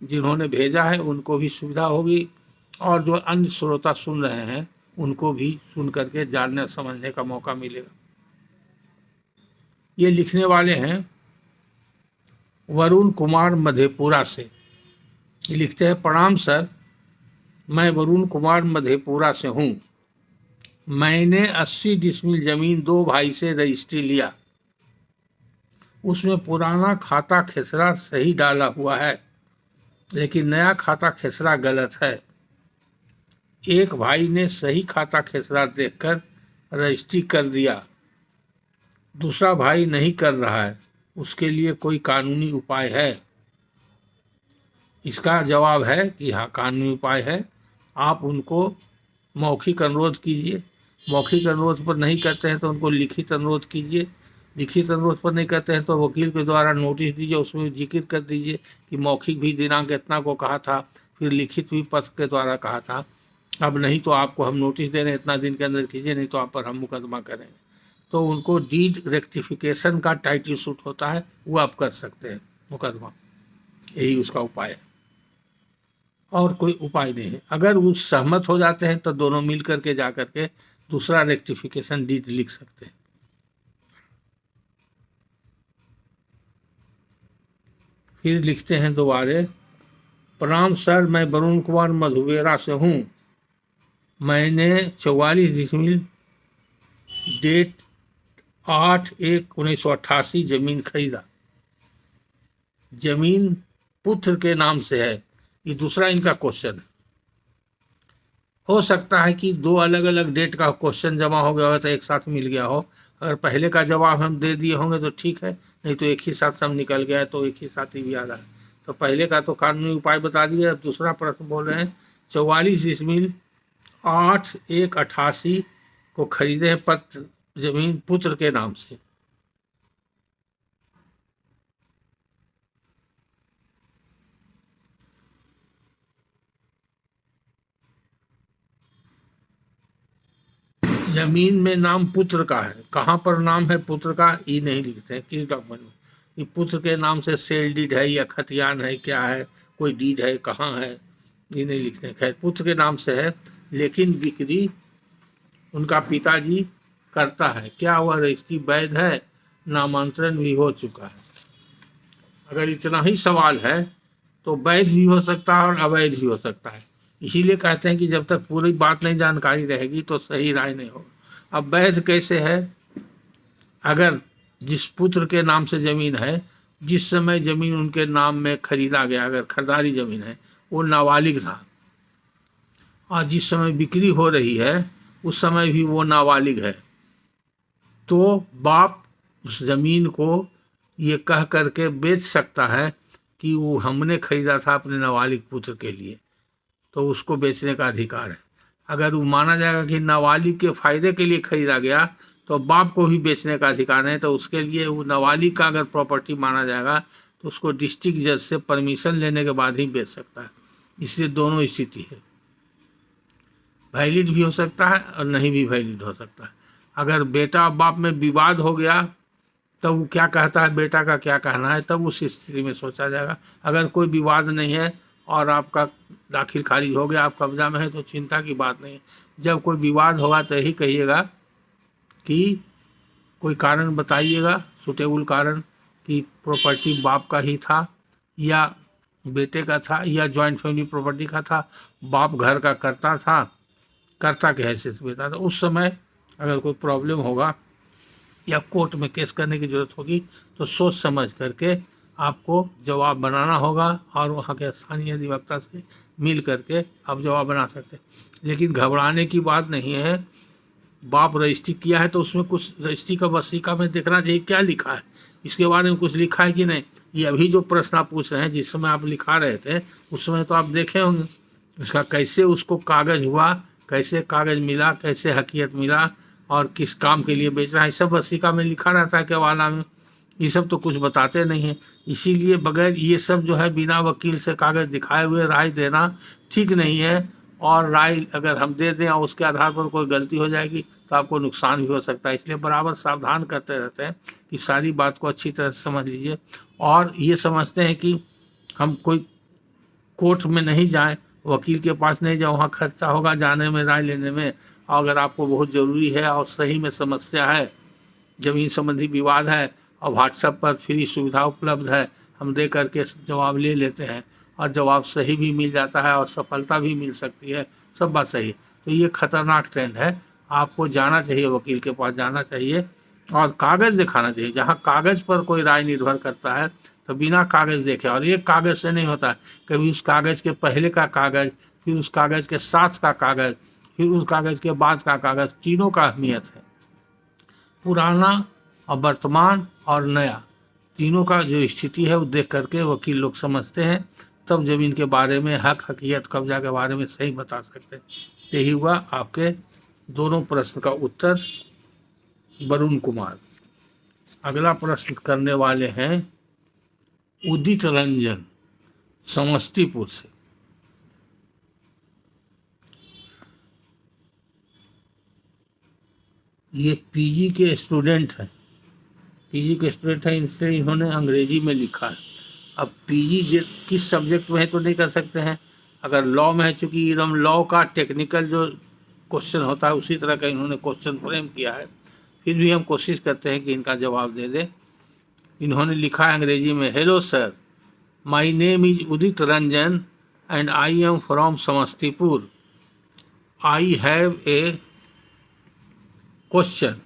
जिन्होंने भेजा है उनको भी सुविधा होगी और जो अन्य श्रोता सुन रहे हैं उनको भी सुन करके जानने समझने का मौका मिलेगा। ये लिखने वाले हैं वरुण कुमार मधेपुरा से। लिखते हैं, प्रणाम सर, मैं वरुण कुमार मधेपुरा से हूँ। मैंने 80 डिसमिल जमीन 2 भाई से रजिस्ट्री लिया। उसमें पुराना खाता खेसरा सही डाला हुआ है, लेकिन नया खाता खेसरा गलत है। एक भाई ने सही खाता खेसरा देखकर रजिस्ट्री कर दिया, दूसरा भाई नहीं कर रहा है, उसके लिए कोई कानूनी उपाय है? इसका जवाब है कि हाँ, कानूनी उपाय है। आप उनको मौखिक अनुरोध कीजिए, मौखिक अनुरोध पर नहीं करते हैं तो उनको लिखित अनुरोध कीजिए, लिखित अनुरोध पर नहीं करते हैं तो वकील के द्वारा नोटिस दीजिए, उसमें जिक्र कर दीजिए कि मौखिक भी दिनांक इतना को कहा था, फिर लिखित भी पत्र के द्वारा कहा था, अब नहीं तो आपको हम नोटिस दे रहे हैं, इतना दिन के अंदर कीजिए, नहीं तो आप पर हम मुकदमा करेंगे। तो उनको डीड रेक्टिफिकेशन का टाइटल सूट होता है, वो आप कर सकते हैं मुकदमा, यही उसका उपाय है, और कोई उपाय नहीं है। अगर वो सहमत हो जाते हैं तो दोनों मिल करके जा करके दूसरा रेक्टिफिकेशन डीड लिख सकते हैं। फिर लिखते हैं दोबारे, प्रणाम सर, मैं वरुण कुमार मधुबेरा से हूँ। मैंने 44 डिसमिल डेट 8/1/1988 जमीन खरीदा। जमीन पुत्र के नाम से है। ये दूसरा इनका क्वेश्चन है। हो सकता है कि दो अलग अलग डेट का क्वेश्चन जमा हो गया हो तो एक साथ मिल गया हो। अगर पहले का जवाब हम दे दिए होंगे तो ठीक है, नहीं तो एक ही साथ सब निकल गया है तो एक ही साथ ही भी आ रहा है। तो पहले का तो कानूनी उपाय बता दिए। अब दूसरा प्रश्न बोल रहे हैं, 44 डिसमिल 8/1/88 को खरीदे हैं पत्र जमीन पुत्र के नाम से। जमीन में नाम पुत्र का है, कहाँ पर नाम है पुत्र का ये नहीं लिखते हैं किस डॉक्यूमेंट में। ये पुत्र के नाम से सेल डीड है या खतियान है, क्या है, कोई डीड है, कहाँ है, ये नहीं लिखते हैं। खैर पुत्र के नाम से है, लेकिन बिक्री उनका पिताजी करता है। क्या वह रजिस्ट्री वैध है? नामांतरण भी हो चुका है। अगर इतना ही सवाल है तो वैध भी हो सकता है और अवैध भी हो सकता है। इसीलिए कहते हैं कि जब तक पूरी बात नहीं जानकारी रहेगी तो सही राय नहीं होगा। अब वैध कैसे है? अगर जिस पुत्र के नाम से जमीन है, जिस समय जमीन उनके नाम में खरीदा गया, अगर खरीदारी जमीन है, वो नाबालिग था, और जिस समय बिक्री हो रही है उस समय भी वो नाबालिग है, तो बाप उस जमीन को ये कह करके बेच सकता है कि वो हमने खरीदा था अपने नाबालिग पुत्र के लिए, तो उसको बेचने का अधिकार है। अगर वो माना जाएगा कि नाबालिग के फायदे के लिए खरीदा गया तो बाप को भी बेचने का अधिकार है, तो उसके लिए वो नाबालिग का अगर प्रॉपर्टी माना जाएगा तो उसको डिस्ट्रिक्ट जज से परमिशन लेने के बाद ही बेच सकता है। इसलिए दोनों स्थिति है, वैलिड भी हो सकता है और नहीं भी वैलिड हो सकता है। अगर बेटा बाप में विवाद हो गया तब वो क्या कहता है, बेटा का क्या कहना है, तब उस स्थिति में सोचा जाएगा। अगर कोई विवाद नहीं है और आपका दाखिल खारिज हो गया, आप कब्जा में है, तो चिंता की बात नहीं है। जब कोई विवाद होगा तो यही कहिएगा कि कोई कारण बताइएगा, सुटेबल कारण, कि प्रॉपर्टी बाप का ही था या बेटे का था या जॉइंट फैमिली प्रॉपर्टी का था, बाप घर का करता था, कर्ता के हैसियत में था। तो उस समय अगर कोई प्रॉब्लम होगा या कोर्ट में केस करने की ज़रूरत होगी तो सोच समझ करके आपको जवाब बनाना होगा, और वहाँ के स्थानीय अधिवक्ता से मिल करके आप जवाब बना सकते हैं। लेकिन घबराने की बात नहीं है। बाप रजिस्ट्री किया है तो उसमें कुछ रजिस्ट्री का वसीका में देखना चाहिए क्या लिखा है, इसके बारे में कुछ लिखा है कि नहीं। ये अभी जो प्रश्न आप पूछ रहे हैं, जिस समय आप लिखा रहे थे उस समय तो आप देखे होंगे उसका कैसे उसको कागज़ हुआ, कैसे कागज़ मिला, कैसे हकीकत मिला और किस काम के लिए बेच रहा है, सब वसीका में लिखा रहता है केवाला में। ये सब तो कुछ बताते नहीं हैं। इसीलिए बगैर ये सब जो है बिना वकील से कागज़ दिखाए हुए राय देना ठीक नहीं है। और राय अगर हम दे दें और उसके आधार पर कोई गलती हो जाएगी तो आपको नुकसान भी हो सकता है। इसलिए बराबर सावधान करते रहते हैं कि सारी बात को अच्छी तरह से समझ लीजिए। और ये समझते हैं कि हम कोई कोर्ट में नहीं जाएं, वकील के पास नहीं जाओ, वहाँ खर्चा होगा जाने में, राय लेने में। और अगर आपको बहुत ज़रूरी है और सही में समस्या है, ज़मीन संबंधी विवाद है, और व्हाट्सएप पर फ्री सुविधा उपलब्ध है, हम दे करके जवाब ले लेते हैं और जवाब सही भी मिल जाता है और सफलता भी मिल सकती है, सब बात सही है। तो ये खतरनाक ट्रेंड है, आपको जाना चाहिए, वकील के पास जाना चाहिए और कागज़ दिखाना चाहिए। जहाँ कागज़ पर कोई राय निर्भर करता है तो बिना कागज़ देखे, और एक कागज़ से नहीं होता है, कभी उस कागज़ के पहले का कागज़, फिर उस कागज़ के साथ का कागज़, फिर उस कागज़ के बाद का कागज़, तीनों का अहमियत है। पुराना और वर्तमान और नया, तीनों का जो स्थिति है वो देख करके वकील लोग समझते हैं, तब ज़मीन के बारे में, हक हकीकत कब्जा के बारे में सही बता सकते हैं। यही हुआ आपके दोनों प्रश्न का उत्तर, वरुण कुमार। अगला प्रश्न करने वाले हैं उदित रंजन, समस्तीपुर से। ये पीजी के स्टूडेंट हैं, इससे इन्होंने अंग्रेजी में लिखा है। अब पीजी किस सब्जेक्ट में है तो नहीं कर सकते हैं, अगर लॉ में है, चूँकि एकदम लॉ का टेक्निकल जो क्वेश्चन होता है उसी तरह का इन्होंने क्वेश्चन फ्रेम किया है। फिर भी हम कोशिश करते हैं कि इनका जवाब दे दें। इन्होंने लिखा है अंग्रेजी में, hello sir, My name is Udit Ranjan and I am from Samastipur. I have a question.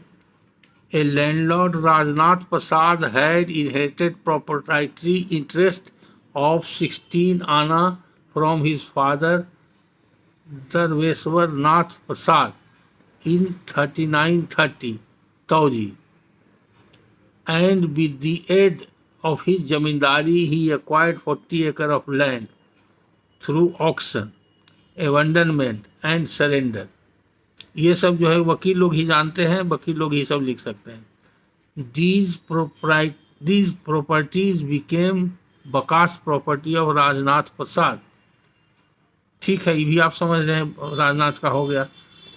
A landlord, Rajnath Prasad, had inherited proprietary interest of 16 anna from his father, Dharmeshwar Nath Prasad, in 3930 Tauji, and with the aid of his zamindari he acquired 40 acres of land through auction, abandonment and surrender. ये सब जो है वकील लोग ही जानते हैं, वकील लोग ही सब लिख सकते हैं. These properties became बकास प्रॉपर्टी ऑफ राजनाथ प्रसाद. ठीक है, ये भी आप समझ रहे हैं राजनाथ का हो गया.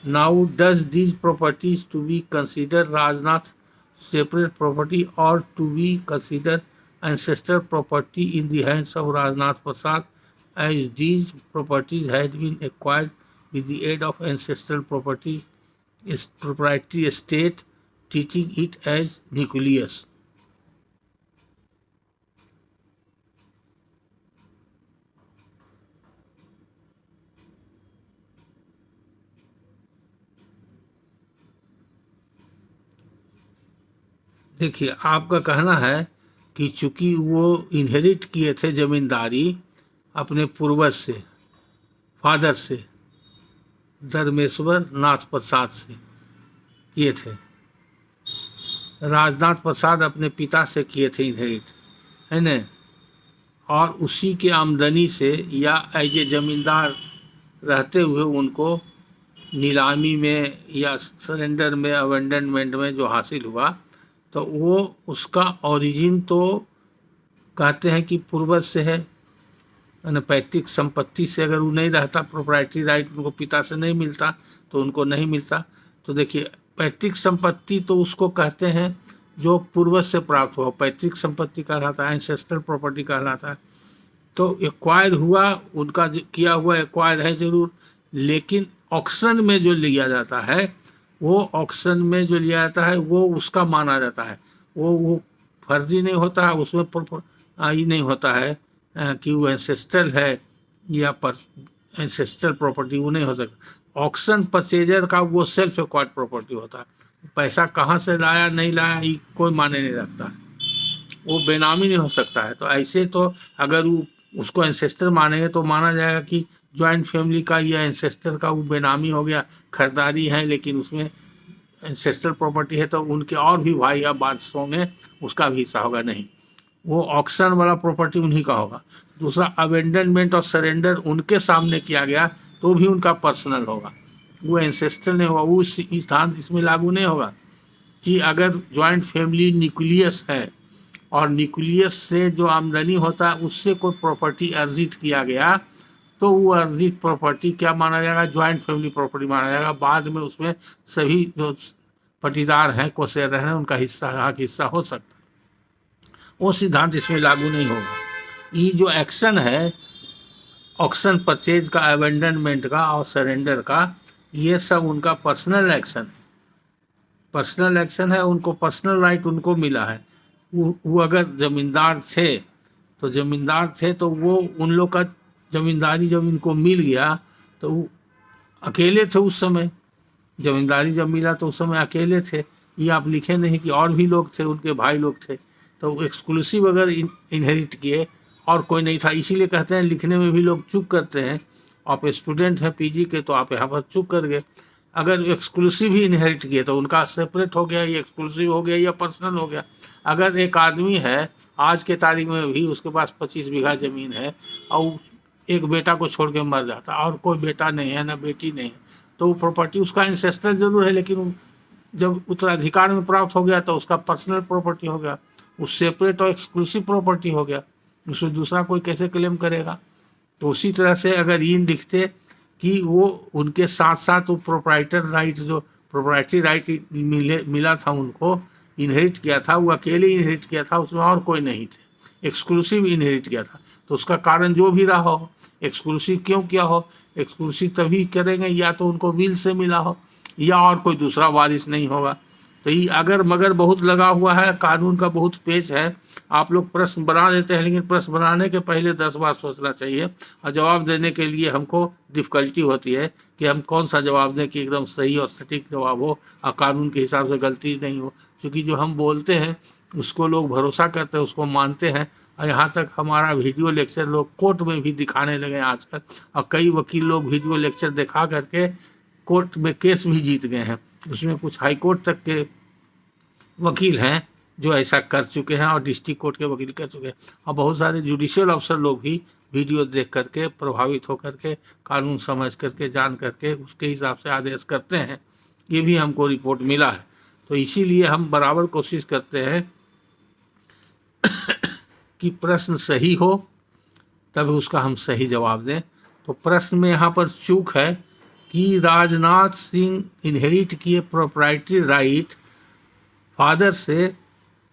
Now does these properties to be consider Rajnath separate property और to be consider ancestral property in the hands of Rajnath Prasad, as these properties had been acquired with the aid of ancestral proprietary estate, treating it as nucleus. देखिए, आपका कहना है कि चूंकि वो inherit किए थे जमींदारी अपने पूर्वज से, फादर से, धर्मेश्वर नाथ प्रसाद से किए थे. राजनाथ प्रसाद अपने पिता से किए थे इनहेरिट, है न, और उसी के आमदनी से या एज ए जमींदार रहते हुए उनको नीलामी में या सरेंडर में, अबेंडनमेंट में जो हासिल हुआ, तो वो उसका ओरिजिन तो कहते हैं कि पूर्वज से है, पैतृक संपत्ति से. अगर वो नहीं रहता, प्रोप्राइटरी राइट उनको पिता से नहीं मिलता तो उनको नहीं मिलता. तो देखिए, पैतृक संपत्ति तो उसको कहते हैं जो पूर्वज से प्राप्त हुआ, पैतृक संपत्ति कहलाता है, एंसेस्ट्रल प्रॉपर्टी कहलाता है. तो एक्वायर हुआ, उनका किया हुआ एक्वायर है जरूर, लेकिन ऑक्शन में जो लिया जाता है, वो ऑक्शन में जो लिया जाता है वो उसका माना जाता है. वो फर्जी नहीं होता है, उसमें ये नहीं होता है कि वो एंसेस्ट्रल है या एंसेस्ट्रल प्रॉपर्टी, वो नहीं हो सकता. ऑक्शन परचेजर का वो सेल्फ एक्वायर्ड प्रॉपर्टी होता है. पैसा कहाँ से लाया नहीं लाया ये कोई माने नहीं रखता है, वो बेनामी नहीं हो सकता है. तो ऐसे तो अगर वो उसको एंसेस्टर मानेंगे तो माना जाएगा कि जॉइंट फैमिली का या एंसेस्टर का वो बेनामी हो गया, खरीदारी है लेकिन उसमें एंसेस्टर प्रॉपर्टी है, तो उनके और भी भाई या वारसों में उसका भी हिस्सा होगा. नहीं, वो ऑक्शन वाला प्रॉपर्टी उन्हीं का होगा. दूसरा, अबेंडनमेंट और सरेंडर उनके सामने किया गया तो भी उनका पर्सनल होगा, वो एंसेस्टर नहीं होगा. वो स्थान इसमें लागू नहीं होगा कि अगर जॉइंट फैमिली न्यूक्लियस है और न्यूक्लियस से जो आमदनी होता है उससे कोई प्रॉपर्टी अर्जित किया गया, तो वो अर्जित प्रॉपर्टी क्या माना जाएगा, जॉइंट फैमिली प्रॉपर्टी माना जाएगा. बाद में उसमें सभी जो पटीदार हैं, कोसेर हैं, उनका हिस्सा हो सकता है. वो सिद्धांत इसमें लागू नहीं होगा. ये जो एक्शन है ऑक्शन परचेज का, अबेंडनमेंट का और सरेंडर का, ये सब उनका पर्सनल एक्शन है. पर्सनल एक्शन है, उनको पर्सनल राइट उनको मिला है. वो अगर जमींदार थे तो वो उन लोग का जमींदारी जब इनको मिल गया तो वो अकेले थे उस समय. जमींदारी जब मिला तो उस समय अकेले थे. ये आप लिखे नहीं कि और भी लोग थे, उनके भाई लोग थे. तो एक्सक्लूसिव अगर इनहेरिट किए और कोई नहीं था, इसीलिए कहते हैं लिखने में भी लोग चूक करते हैं. आप स्टूडेंट हैं पीजी के तो आप यहाँ पर चूक कर गए. अगर एक्सक्लूसिव ही इनहेरिट किए तो उनका सेपरेट हो गया, ये एक्सक्लूसिव हो गया या पर्सनल हो गया. अगर एक आदमी है आज के तारीख में भी उसके पास 25 बीघा ज़मीन है और एक बेटा को छोड़ के मर जाता और कोई बेटा नहीं है ना बेटी नहीं है, तो वो प्रॉपर्टी उसका एंसेस्ट्रल जरूर है, लेकिन जब उत्तराधिकार में प्राप्त हो गया तो उसका पर्सनल प्रॉपर्टी हो गया, वो सेपरेट और एक्सक्लूसिव प्रॉपर्टी हो गया. उसमें दूसरा कोई कैसे क्लेम करेगा. तो उसी तरह से अगर इन लिखते कि वो उनके साथ साथ वो प्रोप्राइटरी राइट मिला था उनको, इनहेरिट किया था, वो अकेले इनहेरिट किया था, उसमें और कोई नहीं थे, एक्सक्लूसिव इनहेरिट किया था. तो उसका कारण जो भी रहा हो, एक्सक्लूसिव क्यों किया हो, एक्सक्लूसिव तभी करेंगे या तो उनको विल से मिला हो या और कोई दूसरा वारिस नहीं होगा. तो ये अगर मगर बहुत लगा हुआ है, कानून का बहुत पेच है। आप लोग प्रश्न बना देते हैं, लेकिन प्रश्न बनाने के पहले 10 बार सोचना चाहिए, और जवाब देने के लिए हमको डिफ़िकल्टी होती है कि हम कौन सा जवाब दें कि एकदम सही और सटीक जवाब हो और कानून के हिसाब से गलती नहीं हो। क्योंकि जो हम बोलते हैं उसको लोग भरोसा करते हैं, उसको मानते हैं। और यहाँ तक हमारा वीडियो लेक्चर लोग कोर्ट में भी दिखाने लगे आजकल, और कई वकील लोग वीडियो लेक्चर दिखा करके कोर्ट में केस भी जीत गए हैं। उसमें कुछ हाई कोर्ट तक के वकील हैं जो ऐसा कर चुके हैं, और डिस्ट्रिक्ट कोर्ट के वकील कर चुके हैं, और बहुत सारे जुडिशियल अफसर लोग भी वीडियो देख करके प्रभावित होकर के, कानून समझ करके, जान करके उसके हिसाब से आदेश करते हैं। ये भी हमको रिपोर्ट मिला है। तो इसीलिए हम बराबर कोशिश करते हैं कि प्रश्न सही हो, तब उसका हम सही जवाब दें। तो प्रश्न में यहाँ पर चूक है कि राजनाथ सिंह इनहेरिट किए प्रोप्राइटरी राइट फादर से,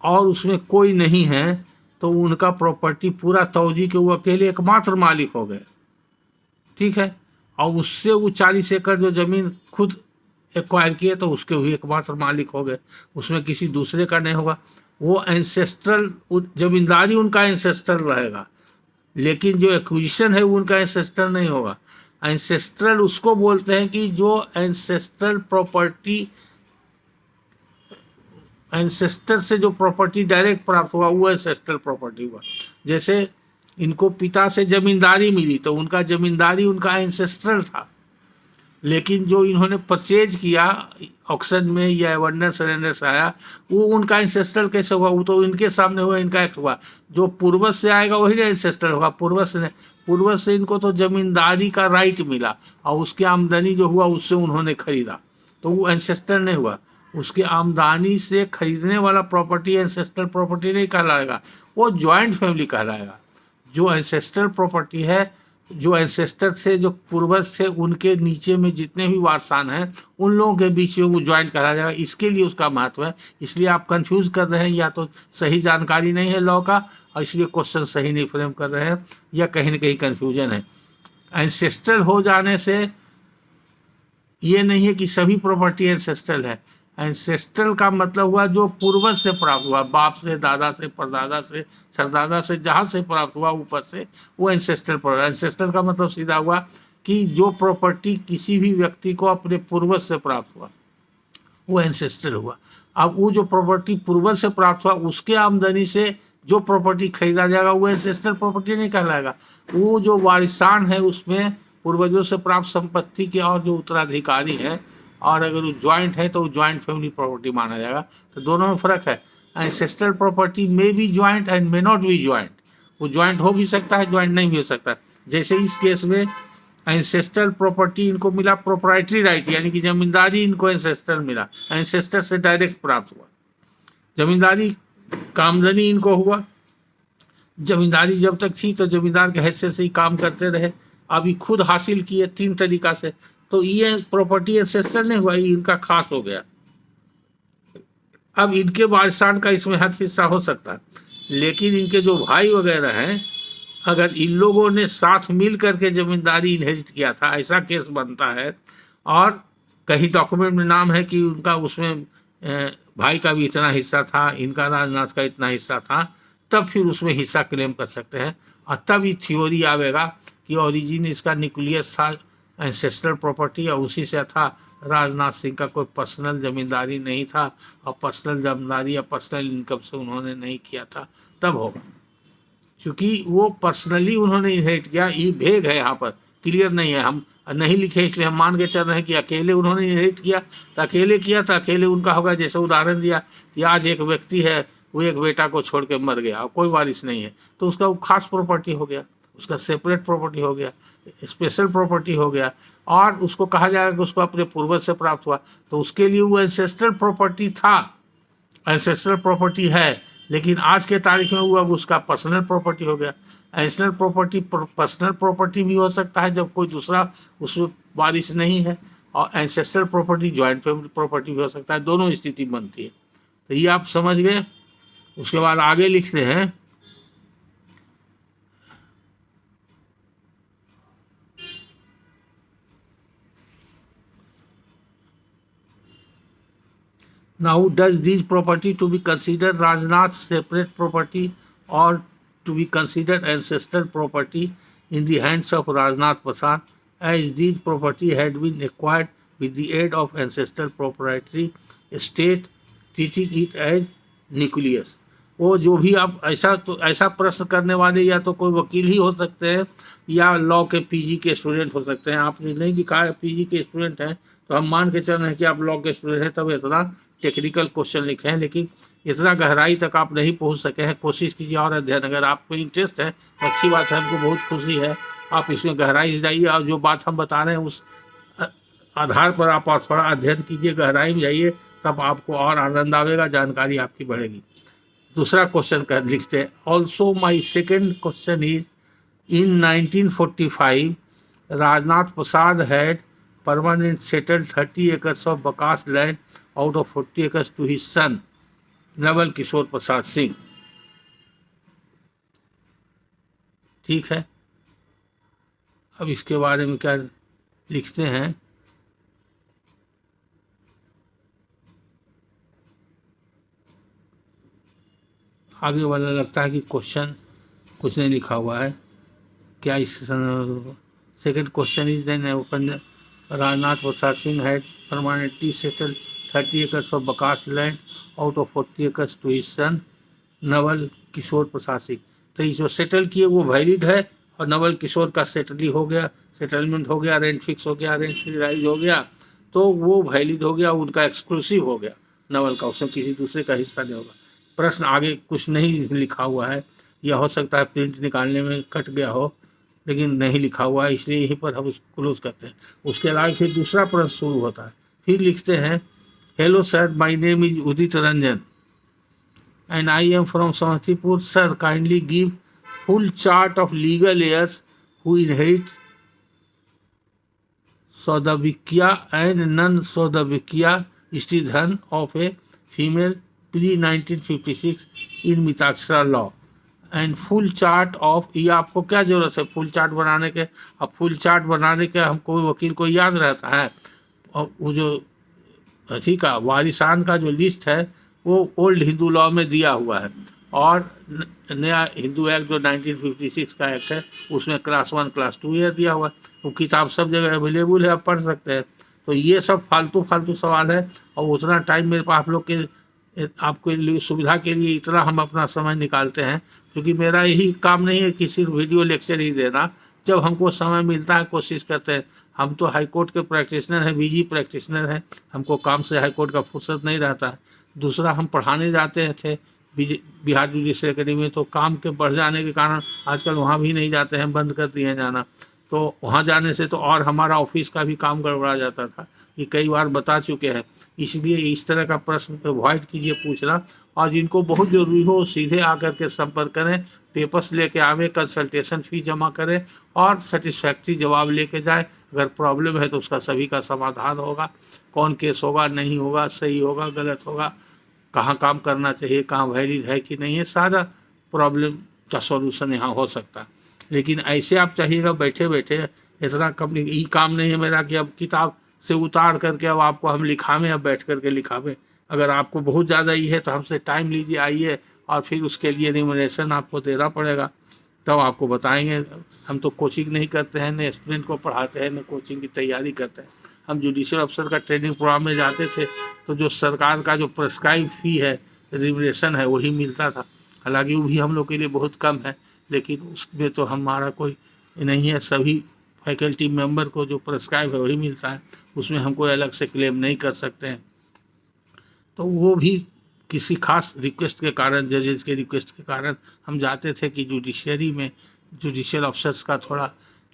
और उसमें कोई नहीं है, तो उनका प्रॉपर्टी पूरा तौजी के वो अकेले एकमात्र मालिक हो गए। ठीक है, और उससे वो 40 एकड़ जो ज़मीन खुद एक्वायर किए, तो उसके भी एकमात्र मालिक हो गए। उसमें किसी दूसरे का नहीं होगा। वो एंसेस्ट्रल जमींदारी उनका एंसेस्ट्रल रहेगा, लेकिन जो एक्विजिशन है वो उनका एंसेस्ट्रल नहीं होगा। एंसेस्ट्रल उसको बोलते हैं कि जो एंसेस्ट्रल प्रॉपर्टी, एंसेस्टर से जो प्रॉपर्टी डायरेक्ट प्राप्त हुआ वो एंसेस्ट्रल प्रॉपर्टी हुआ। जैसे इनको पिता से जमींदारी मिली, तो उनका जमींदारी उनका एंसेस्ट्रल था, लेकिन जो इन्होंने परचेज किया ऑक्शन में या एवर्नर सरेंडर से आया, वो उनका एंसेस्ट्रल कैसे हुआ? वो तो इनके सामने हुआ, इनका एक्ट हुआ। जो पूर्वज से आएगा वही एंसेस्ट्रल होगा, पूर्वज से इनको तो जमींदारी का राइट मिला, और उसकी आमदनी जो हुआ उससे उन्होंने खरीदा, तो वो एंसेस्टर नहीं हुआ। उसके आमदनी से खरीदने वाला प्रॉपर्टी एंसेस्ट्रल प्रॉपर्टी नहीं कहलाएगा, वो जॉइंट फैमिली कहलाएगा। जो एंसेस्ट्रल प्रॉपर्टी है, जो एंसेस्टर थे, जो पूर्वज थे, उनके नीचे में जितने भी वारसान हैं उन लोगों के बीच में वो ज्वाइंट कहा जाएगा। इसके लिए उसका महत्व है। इसलिए आप कंफ्यूज कर रहे हैं, या तो सही जानकारी नहीं है लॉ का, और इसलिए क्वेश्चन सही नहीं फ्रेम कर रहे हैं, या कहीं ना कहीं कंफ्यूजन है। एंसेस्टर हो जाने से ये नहीं है कि सभी प्रॉपर्टी एंसेस्ट्रल है। एंसेस्ट्रल का मतलब हुआ जो पूर्वज से प्राप्त हुआ, बाप से, दादा से, परदादा से, सरदादा से, जहाँ से प्राप्त हुआ ऊपर से, वो एंसेस्ट्रल प्रॉपर्टी। एंसेस्ट्रल का मतलब सीधा हुआ कि जो प्रॉपर्टी किसी भी व्यक्ति को अपने पूर्वज से प्राप्त हुआ वो एंसेस्ट्रल हुआ। अब वो जो प्रॉपर्टी पूर्वज से प्राप्त हुआ उसके आमदनी से जो प्रॉपर्टी खरीदा जाएगा वो एंसेस्ट्रल प्रॉपर्टी नहीं कहलाएगा। वो जो वारिसान है उसमें पूर्वजों से प्राप्त संपत्ति के और जो उत्तराधिकारी हैं, और अगर वो ज्वाइंट है तो वो ज्वाइंट फैमिली प्रॉपर्टी माना जाएगा। तो दोनों में फ़र्क है। Ancestral property may be joint and may not be joint. वो ज्वाइंट हो भी सकता है, ज्वाइंट नहीं भी हो सकता। जैसे इस केस में एंसेस्ट्रल प्रॉपर्टी इनको मिला प्रोप्राइटरी राइट, यानी कि जमींदारी इनको एंसेस्टर मिला, एंसेस्टर से डायरेक्ट प्राप्त हुआ। जमींदारी का आमदनी इनको हुआ। जमींदारी जब तक थी तो जमींदार के हैसियत से ही काम करते रहे। अभी खुद हासिल किए 3 तरीका से, तो ये प्रॉपर्टी एंसेस्टर नहीं हुआ, ये इनका खास हो गया। अब इनके वारिसान का इसमें हक हिस्सा हो सकता है, लेकिन इनके जो भाई वगैरह हैं, अगर इन लोगों ने साथ मिल करके जमींदारी इनहेरिट किया था, ऐसा केस बनता है, और कहीं डॉक्यूमेंट में नाम है कि उनका उसमें भाई का भी इतना हिस्सा था, इनका राजनाथ का इतना हिस्सा था, तब फिर उसमें हिस्सा क्लेम कर सकते हैं। और तब ये थ्योरी आवेगा कि ओरिजिन इसका न्यूक्लियस था एंसेस्ट्रल प्रॉपर्टी, और उसी से था। राजनाथ सिंह का कोई पर्सनल जमींदारी नहीं था, और पर्सनल जमींदारी या पर्सनल इनकम से उन्होंने नहीं किया था, तब होगा। क्योंकि वो पर्सनली उन्होंने इनहेरिट किया, ये भेग है, यहाँ पर क्लियर नहीं है, हम नहीं लिखे, इसलिए हम मान के चल रहे हैं कि अकेले उन्होंने इनहेरिट किया, तो अकेले किया तो अकेले उनका होगा। जैसे उदाहरण दिया कि आज एक व्यक्ति है, वो एक बेटा को छोड़ के मर गया और कोई वारिस नहीं है, तो उसका वो खास प्रॉपर्टी हो गया, उसका सेपरेट प्रॉपर्टी हो गया, स्पेशल प्रॉपर्टी हो गया, और उसको कहा जाएगा कि उसको अपने पूर्वज से प्राप्त हुआ, तो उसके लिए वो एंसेस्ट्रल प्रॉपर्टी था, एंसेस्ट्रल प्रॉपर्टी है। लेकिन आज के तारीख में वो अब उसका पर्सनल प्रॉपर्टी हो गया। एंसेस्ट्रल प्रॉपर्टी पर्सनल प्रॉपर्टी भी हो सकता है जब कोई दूसरा उसमें वारिस नहीं है, और ancestral property joint family property भी हो सकता है। दोनों स्थिति बनती है। तो ये आप समझ गए। उसके बाद आगे लिखते हैं, Now, does these property to be considered Rajnath's separate property or to be considered ancestral property in the hands of Rajnath Prasad, as these property had been acquired with the aid of ancestral proprietary estate, treating it as nucleus? वो जो भी आप ऐसा प्रश्न करने वाले या तो कोई वकील ही हो सकते हैं या लॉ के पीजी के स्टूडेंट हो सकते हैं। आपने नहीं लिखा है पीजी के स्टूडेंट हैं तो हम मान के चल रहे हैं कि आप लॉ के स्टूडेंट हैं, तब इतना टेक्निकल क्वेश्चन लिखे हैं, लेकिन इतना गहराई तक आप नहीं पहुंच सके हैं। कोशिश कीजिए और अध्ययन, अगर आपको इंटरेस्ट है तो अच्छी बात है, हमको बहुत खुशी है। आप इसमें गहराई से जाइए और जो बात हम बता रहे हैं उस आधार पर आप और थोड़ा अध्ययन कीजिए, गहराई में जाइए, तब आपको और आनंद आवेगा, जानकारी आपकी बढ़ेगी। दूसरा क्वेश्चन लिखते हैं, also my second question is, in 1945 Rajnath Prasad had permanent settled 30 acres of Bakas land out of 40 acres to his son Naval Kishore Prasad Singh. ठीक है, अब इसके बारे में क्या लिखते हैं, आगे वाला लगता है कि क्वेश्चन कुछ नहीं लिखा हुआ है क्या। इस second question is then Rajnath Prasad Singh had permanently settled 30 acres of Bakas land out of 40 acres to his son Naval Kishore Prasad Singh. तो ये जो सेटल किए वो वैलिड है और नवल किशोर का सेटल हो गया, सेटलमेंट हो गया, रेंट फिक्स हो गया, रेंट राइज हो गया, तो वो वैलिड हो गया, उनका एक्सक्लूसिव हो गया नवल का, उसमें किसी दूसरे का हिस्सा नहीं होगा। प्रश्न आगे कुछ नहीं लिखा हुआ है, यह हो सकता है प्रिंट निकालने में कट गया हो, लेकिन नहीं लिखा हुआ है, इसलिए यहीं पर हम क्लोज करते हैं। उसके अलावा फिर दूसरा प्रश्न शुरू होता है, फिर लिखते हैं, hello sir, my name is Udit Ranjan and I am from Samastipur. Sir, kindly give full chart of legal heirs who inherit Saudavikya and non-Saudavikya Sthidhan of a female pre-1956 in Mitaksara law. And full chart of, ये आपको क्या जरूरत है full chart बनाने के? अब full chart बनाने के हमको वकील को याद रहता है, और वो जो अथी का वारिसान का जो लिस्ट है वो ओल्ड हिंदू लॉ में दिया हुआ है, और नया हिंदू एक्ट जो 1956 का एक्ट है उसमें क्लास 1 क्लास 2 ये दिया हुआ है। वो किताब सब जगह अवेलेबल है, आप पढ़ सकते हैं। तो ये सब फालतू सवाल है, और उतना टाइम मेरे पास आप लोग के आपके लिए सुविधा के लिए इतना हम अपना समय निकालते हैं, क्योंकि मेरा यही काम नहीं है कि सिर्फ वीडियो लेक्चर ही देना। जब हमको समय मिलता है कोशिश करते हैं, हम तो हाई कोर्ट के प्रैक्टिशनर हैं, बीजी प्रैक्टिशनर हैं, हमको काम से हाई कोर्ट का फुर्सत नहीं रहता है। दूसरा, हम पढ़ाने जाते थे बिहार जुडिशल एकेडमी में, तो काम के बढ़ जाने के कारण आजकल वहाँ भी नहीं जाते हैं, बंद कर दिए हैं जाना। तो वहाँ जाने से तो और हमारा ऑफिस का भी काम गड़बड़ा जाता था, ये कई बार बता चुके हैं। इसलिए इस तरह का प्रश्न अवॉइड कीजिए पूछना, और जिनको बहुत ज़रूरी हो सीधे आकर के संपर्क करें, पेपर्स लेके आवे, कंसल्टेशन फी जमा करें और सेटिस्फैक्ट्री जवाब लेके जाए। अगर प्रॉब्लम है तो उसका सभी का समाधान होगा, कौन केस होगा, नहीं होगा, सही होगा, गलत होगा, कहाँ काम करना चाहिए, कहाँ वैलिड है कि नहीं है, सारा प्रॉब्लम का सॉल्यूशन यहाँ हो सकता है। लेकिन ऐसे आप चाहिएगा बैठे बैठे, इतना कम ये काम नहीं है मेरा कि अब किताब से उतार करके अब आपको हम लिखावें, अब बैठ करके लिखावें। अगर आपको बहुत ज़्यादा ही है तो हमसे टाइम लीजिए, आइए, और फिर उसके लिए रिम्यूनरेशन आपको देना पड़ेगा, तब आपको बताएंगे। हम तो कोचिंग नहीं करते हैं, न स्टूडेंट को पढ़ाते हैं, न कोचिंग की तैयारी करते हैं। हम जुडिशियल अफसर का ट्रेनिंग प्रोग्राम में जाते थे तो जो सरकार का जो प्रेस्क्राइब फी है, रिम्यूनरेशन है, वही मिलता था। हालांकि वो भी हम लोग के लिए बहुत कम है, लेकिन उसमें तो हमारा कोई नहीं है, सभी फैकल्टी मेंबर को जो प्रेस्क्राइब है वही मिलता है, उसमें हम कोई अलग से क्लेम नहीं कर सकते हैं। तो वो भी किसी खास रिक्वेस्ट के कारण, जजेस के रिक्वेस्ट के कारण हम जाते थे कि जुडिशरी में जुडिशियल अफसर्स का थोड़ा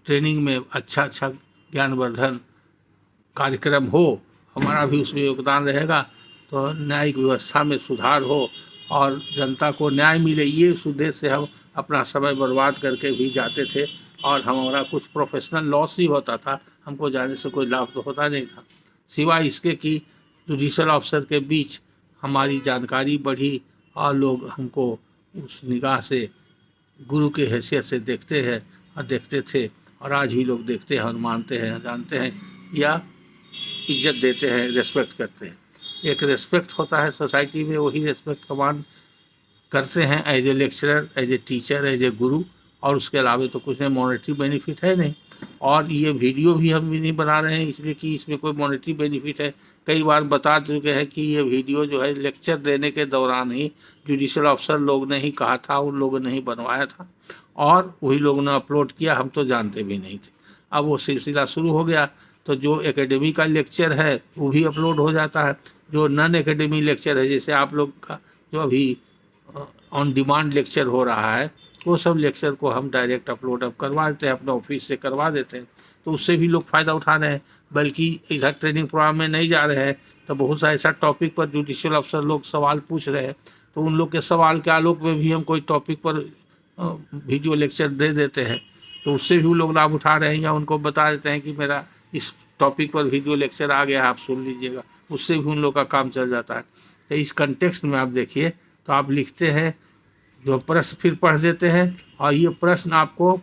ट्रेनिंग में अच्छा ज्ञानवर्धन कार्यक्रम हो, हमारा भी उसमें योगदान रहेगा, तो न्यायिक व्यवस्था में सुधार हो और जनता को न्याय मिले। ये उद्देश्य से हम अपना समय बर्बाद करके भी जाते थे, और हमारा कुछ प्रोफेशनल लॉस ही होता था, हमको जाने से कोई लाभ तो होता नहीं था, सिवाय इसके कि जुडिशल ऑफिसर के बीच हमारी जानकारी बढ़ी और लोग हमको उस निगाह से गुरु के हैसियत से देखते हैं और देखते थे, और आज भी लोग देखते हैं और मानते हैं, जानते हैं या इज्जत देते हैं, रेस्पेक्ट करते हैं। एक रिस्पेक्ट होता है सोसाइटी में, वही रिस्पेक्ट कमांड करते हैं as a lecturer, as a teacher, as a guru, और उसके अलावा तो कुछ नहीं, मॉनेटरी बेनिफिट है नहीं। और ये वीडियो भी हम भी नहीं बना रहे हैं इसलिए कि इसमें कोई मॉनेटरी बेनिफिट है। कई बार बता चुके हैं कि ये वीडियो जो है लेक्चर देने के दौरान ही जुडिशल ऑफिसर लोग ने ही कहा था, उन लोगों ने ही बनवाया था और वही लोगों ने अपलोड किया, हम तो जानते भी नहीं थे। अब वो सिलसिला शुरू हो गया तो जो एकेडमी का लेक्चर है वो भी अपलोड हो जाता है, जो नॉन एकेडमी लेक्चर है जैसे आप लोग का जो अभी ऑन डिमांड लेक्चर हो रहा है, वो सब लेक्चर को हम डायरेक्ट अपलोड अब करवा देते हैं, अपने ऑफिस से करवा देते हैं, तो उससे भी लोग फ़ायदा उठा रहे हैं। बल्कि इधर ट्रेनिंग प्रोग्राम में नहीं जा रहे हैं तो बहुत सा ऐसा टॉपिक पर जुडिशियल अफसर लोग सवाल पूछ रहे हैं, तो उन लोग के सवाल के आलोक में भी हम कोई टॉपिक पर वीडियो लेक्चर दे देते हैं, तो उससे भी वो लोग लाभ उठा रहे हैं, या उनको बता देते हैं कि मेरा इस टॉपिक पर वीडियो लेक्चर आ गया है, आप सुन लीजिएगा, उससे भी उन लोग का काम चल जाता है। तो इस कंटेक्स्ट में आप देखिए तो आप लिखते हैं जो प्रश्न फिर पढ़ देते हैं, और ये प्रश्न आपको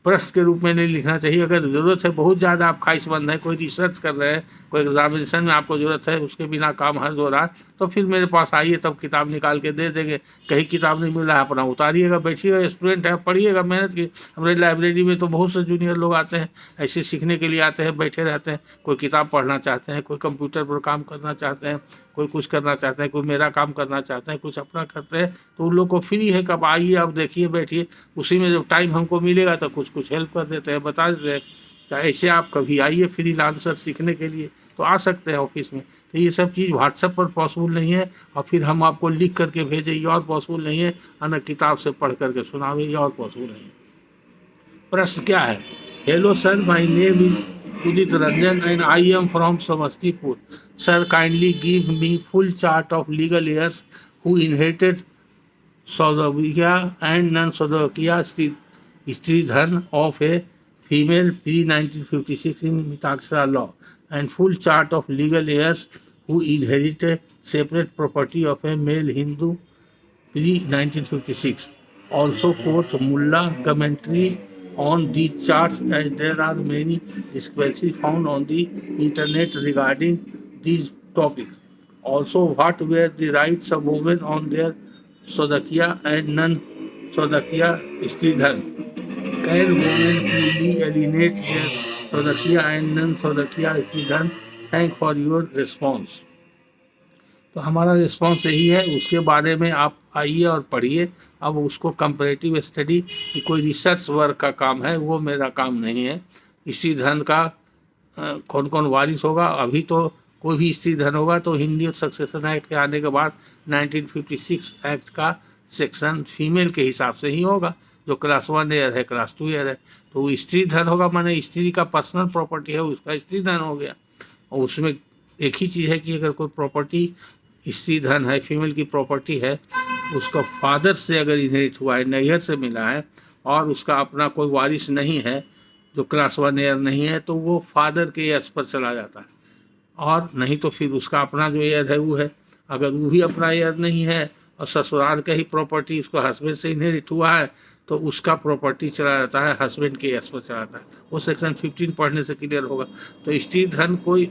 प्रश्न के रूप में नहीं लिखना चाहिए। अगर ज़रूरत है, बहुत ज़्यादा आप ख्वाहिशमंद है, कोई रिसर्च कर रहे हैं, कोई एग्जामिनेशन में आपको ज़रूरत है, उसके बिना काम हद हो रहा है, तो फिर मेरे पास आइए, तब किताब निकाल के दे देंगे। कहीं किताब नहीं मिल रहा है, अपना उतारिएगा, बैठिएगा, स्टूडेंट है, पढ़िएगा, मेहनत की। हमारे लाइब्रेरी में तो बहुत से जूनियर लोग आते हैं, ऐसे सीखने के लिए आते हैं, बैठे रहते हैं, कोई किताब पढ़ना चाहते हैं, कोई कंप्यूटर पर काम करना चाहते हैं, कोई कुछ करना चाहते हैं, कोई मेरा काम करना चाहते हैं, कुछ अपना करते हैं, तो उन लोग को फ्री है, कब आइए, आप देखिए, बैठिए, उसी में जब टाइम हमको मिलेगा तो कुछ कुछ हेल्प कर देते हैं, बता देते हैं। तो ऐसे आप कभी आइए फ्रीलांसर सीखने के लिए तो आ सकते हैं ऑफिस में। तो ये सब चीज़ व्हाट्सएप पर पॉसिबल नहीं है, और फिर हम आपको लिख करके भेजें ये और पॉसिबल नहीं है, और किताब से पढ़ करके सुनावे ये और पॉसिबल नहीं है। प्रश्न क्या है? Hello sir, my name is Udit Ranjan and I am from Samastipur. Sir, kindly give me full chart of legal heirs who inherited Slovakia and non-Slovakia Stridhan of a female pre-1956 in Mitaksara law, and full chart of legal heirs who inherited separate property of a male Hindu pre-1956. Also quote Mullah commentary on these charts, as there are many discrepancies found on the internet regarding these topics. Also, what were the rights of women on their Sodakia and non-Sodakia Stridhan? Can women freely alienate their Sodakia and non-Sodakia Stridhan? Thank for your response. तो हमारा response यही है, उसके बारे में आप आइए और पढ़िए। अब उसको कंपैरेटिव स्टडी की कोई रिसर्च वर्क का काम है, वो मेरा काम नहीं है। इसी धन का कौन कौन वारिस होगा, अभी तो कोई भी स्त्री धन होगा तो हिंदी सक्सेशन एक्ट के आने के बाद 1956 एक्ट का सेक्शन फीमेल के हिसाब से ही होगा। जो क्लास 1 ईयर है, क्लास 2 ईयर है, तो वो स्त्री धन होगा, माने स्त्री का पर्सनल प्रॉपर्टी है, उसका स्त्री धन हो गया। और उसमें एक ही चीज़ है कि अगर कोई प्रॉपर्टी स्त्री धन है, फीमेल की प्रॉपर्टी है, उसका फादर से अगर इनहेरिट हुआ है, नैहर से मिला है, और उसका अपना कोई वारिस नहीं है, जो क्लास 1 ईयर नहीं है, तो वो फादर के एयर्स पर चला जाता है। और नहीं तो फिर उसका अपना जो एयर है वो है। अगर वो भी अपना एयर नहीं है और ससुराल का ही प्रॉपर्टी उसको हस्बैंड से इनहेरिट हुआ है, तो उसका प्रॉपर्टी चला जाता है, हस्बैंड के एयर्स पर चला जाता है। वो सेक्शन 15 पढ़ने से क्लियर होगा। तो स्त्री धन कोई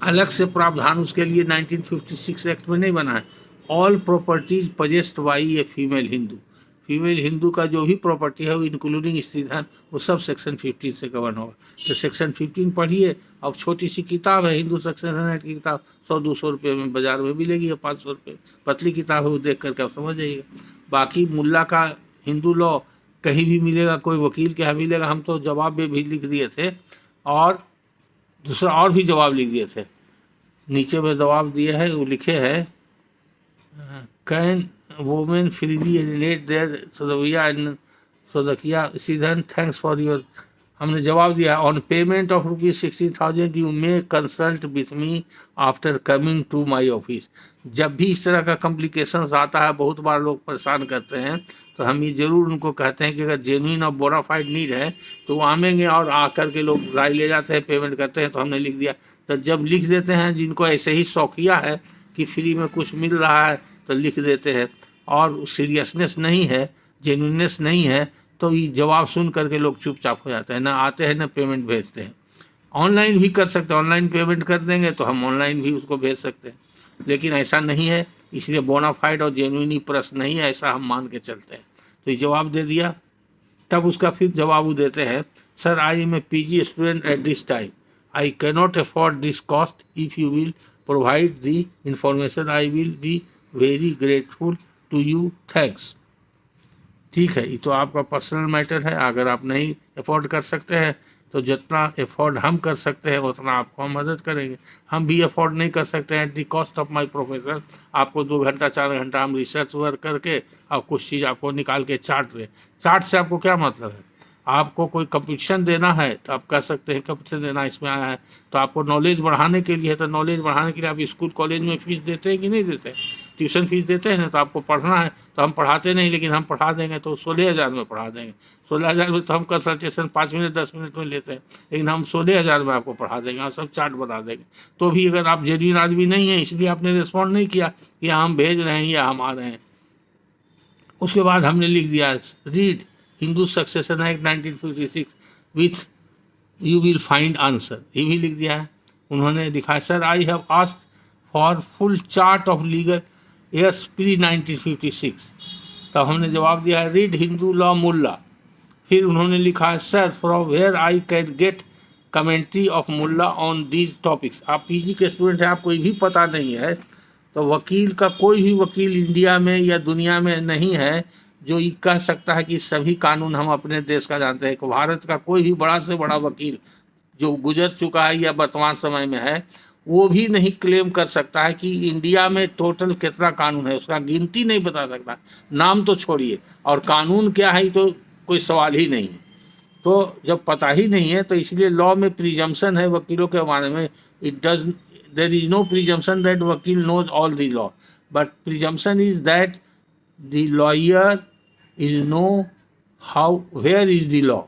अलग से प्रावधान उसके लिए 1956 एक्ट में नहीं बना है। All properties possessed by a female Hindu, female Hindu का जो भी प्रॉपर्टी है वो इंक्लूडिंग स्त्री धन, वो सब सेक्शन 15 से गवर्न होगा। तो सेक्शन 15 पढ़िए। अब छोटी सी किताब है, हिंदू सक्सेशन एक्ट की किताब, 100-200 रुपये में बाजार में मिलेगी, या 500 रुपये, पतली किताब है, वो देख करके आप समझ जाइएगा। बाकी मुल्ला का हिंदू लॉ कहीं भी मिलेगा, कोई वकील के यहाँ मिलेगा। हम तो जवाब में भी लिख दिए थे, और दूसरा और भी जवाब लिख दिए थे, नीचे में जवाब दिए है, वो लिखे है can women freely alienate their सोदकिया एंड सोदकिया सीधन, थैंक्स फॉर योर। हमने जवाब दिया, on payment of ₹60,000 you may consult with me after coming to my office. जब भी इस तरह का कॉम्प्लिकेशंस आता है, बहुत बार लोग परेशान करते हैं, तो हम ये ज़रूर उनको कहते हैं कि अगर जेन्युइन और बोनाफाइड नीड है तो वो आएंगे, और आकर के लोग राय ले जाते हैं, पेमेंट करते हैं। तो हमने लिख दिया। तो जब लिख देते हैं, जिनको ऐसे ही शौकिया है कि फ्री में कुछ मिल रहा है, तो लिख देते हैं, और सीरियसनेस नहीं है, जेन्युइननेस नहीं है, तो ये जवाब सुन करके लोग चुपचाप हो जाते हैं, ना आते हैं ना पेमेंट भेजते हैं। ऑनलाइन भी कर सकते हैं, ऑनलाइन पेमेंट कर देंगे तो हम ऑनलाइन भी उसको भेज सकते हैं, लेकिन ऐसा नहीं है, इसलिए बोनाफाइड और जेन्युइनी प्रश्न नहीं है, ऐसा हम मान के चलते हैं। तो ये जवाब दे दिया। तब उसका फिर जवाब वो देते हैं, sir I am a PG student at this time, I cannot afford this cost, if you will provide the information I will be very grateful to you, thanks. ठीक है, ये तो आपका पर्सनल मैटर है, अगर आप नहीं अफोर्ड कर सकते हैं तो जितना अफोर्ड हम कर सकते हैं उतना आपको हम मदद करेंगे। हम भी अफोर्ड नहीं कर सकते हैं at the cost of my professor, आपको 2 घंटा 4 घंटा हम रिसर्च वर्क करके और कुछ चीज़ आपको निकाल के चार्ट दें। चार्ट से आपको क्या मतलब है? आपको कोई कंपटीशन देना है तो आप कह सकते हैं कंपटीशन देना इसमें आया है, तो आपको नॉलेज बढ़ाने के लिए है, तो नॉलेज बढ़ाने के लिए आप स्कूल कॉलेज में फीस देते हैं कि नहीं देते हैं? ट्यूशन फीस देते हैं ना, तो आपको पढ़ना है तो हम पढ़ाते नहीं, लेकिन हम पढ़ा देंगे तो 16,000 में पढ़ा देंगे। 16,000 में तो हम कंसल्टेशन 5 मिनट 10 मिनट में लेते हैं, लेकिन हम 16,000 में आपको पढ़ा देंगे और सब चार्ट बना देंगे। तो भी अगर आप जेन्युइन आदमी नहीं है, इसलिए आपने रिस्पॉन्ड नहीं किया कि हम भेज रहे हैं या हम आ रहे हैं। उसके बाद हमने लिख दिया, read Hindu succession act 1956 with you will find answer, ये भी लिख दिया है। उन्होंने लिखा, sir I have asked for full chart of legal years pre 1956। तब हमने जवाब दिया है, रीड हिंदू लॉ मुल्ला। फिर उन्होंने लिखा है, sir from where I can get commentary of Mulla on these topics. आप PG के स्टूडेंट हैं, आपको ये भी पता नहीं है, तो वकील का कोई भी वकील इंडिया में या दुनिया में नहीं है जो ये कह सकता है कि सभी कानून हम अपने देश का जानते हैं। भारत का कोई भी बड़ा से बड़ा वकील जो गुजर चुका है या वर्तमान समय में है, वो भी नहीं क्लेम कर सकता है कि इंडिया में टोटल कितना कानून है, उसका गिनती नहीं बता सकता, नाम तो छोड़िए, और कानून क्या है तो कोई सवाल ही नहीं है। तो जब पता ही नहीं है तो इसलिए लॉ में प्रिजम्पशन है वकीलों के बारे में, there is no presumption that वकील knows all the law, but presumption is that the lawyer is know how where is the law,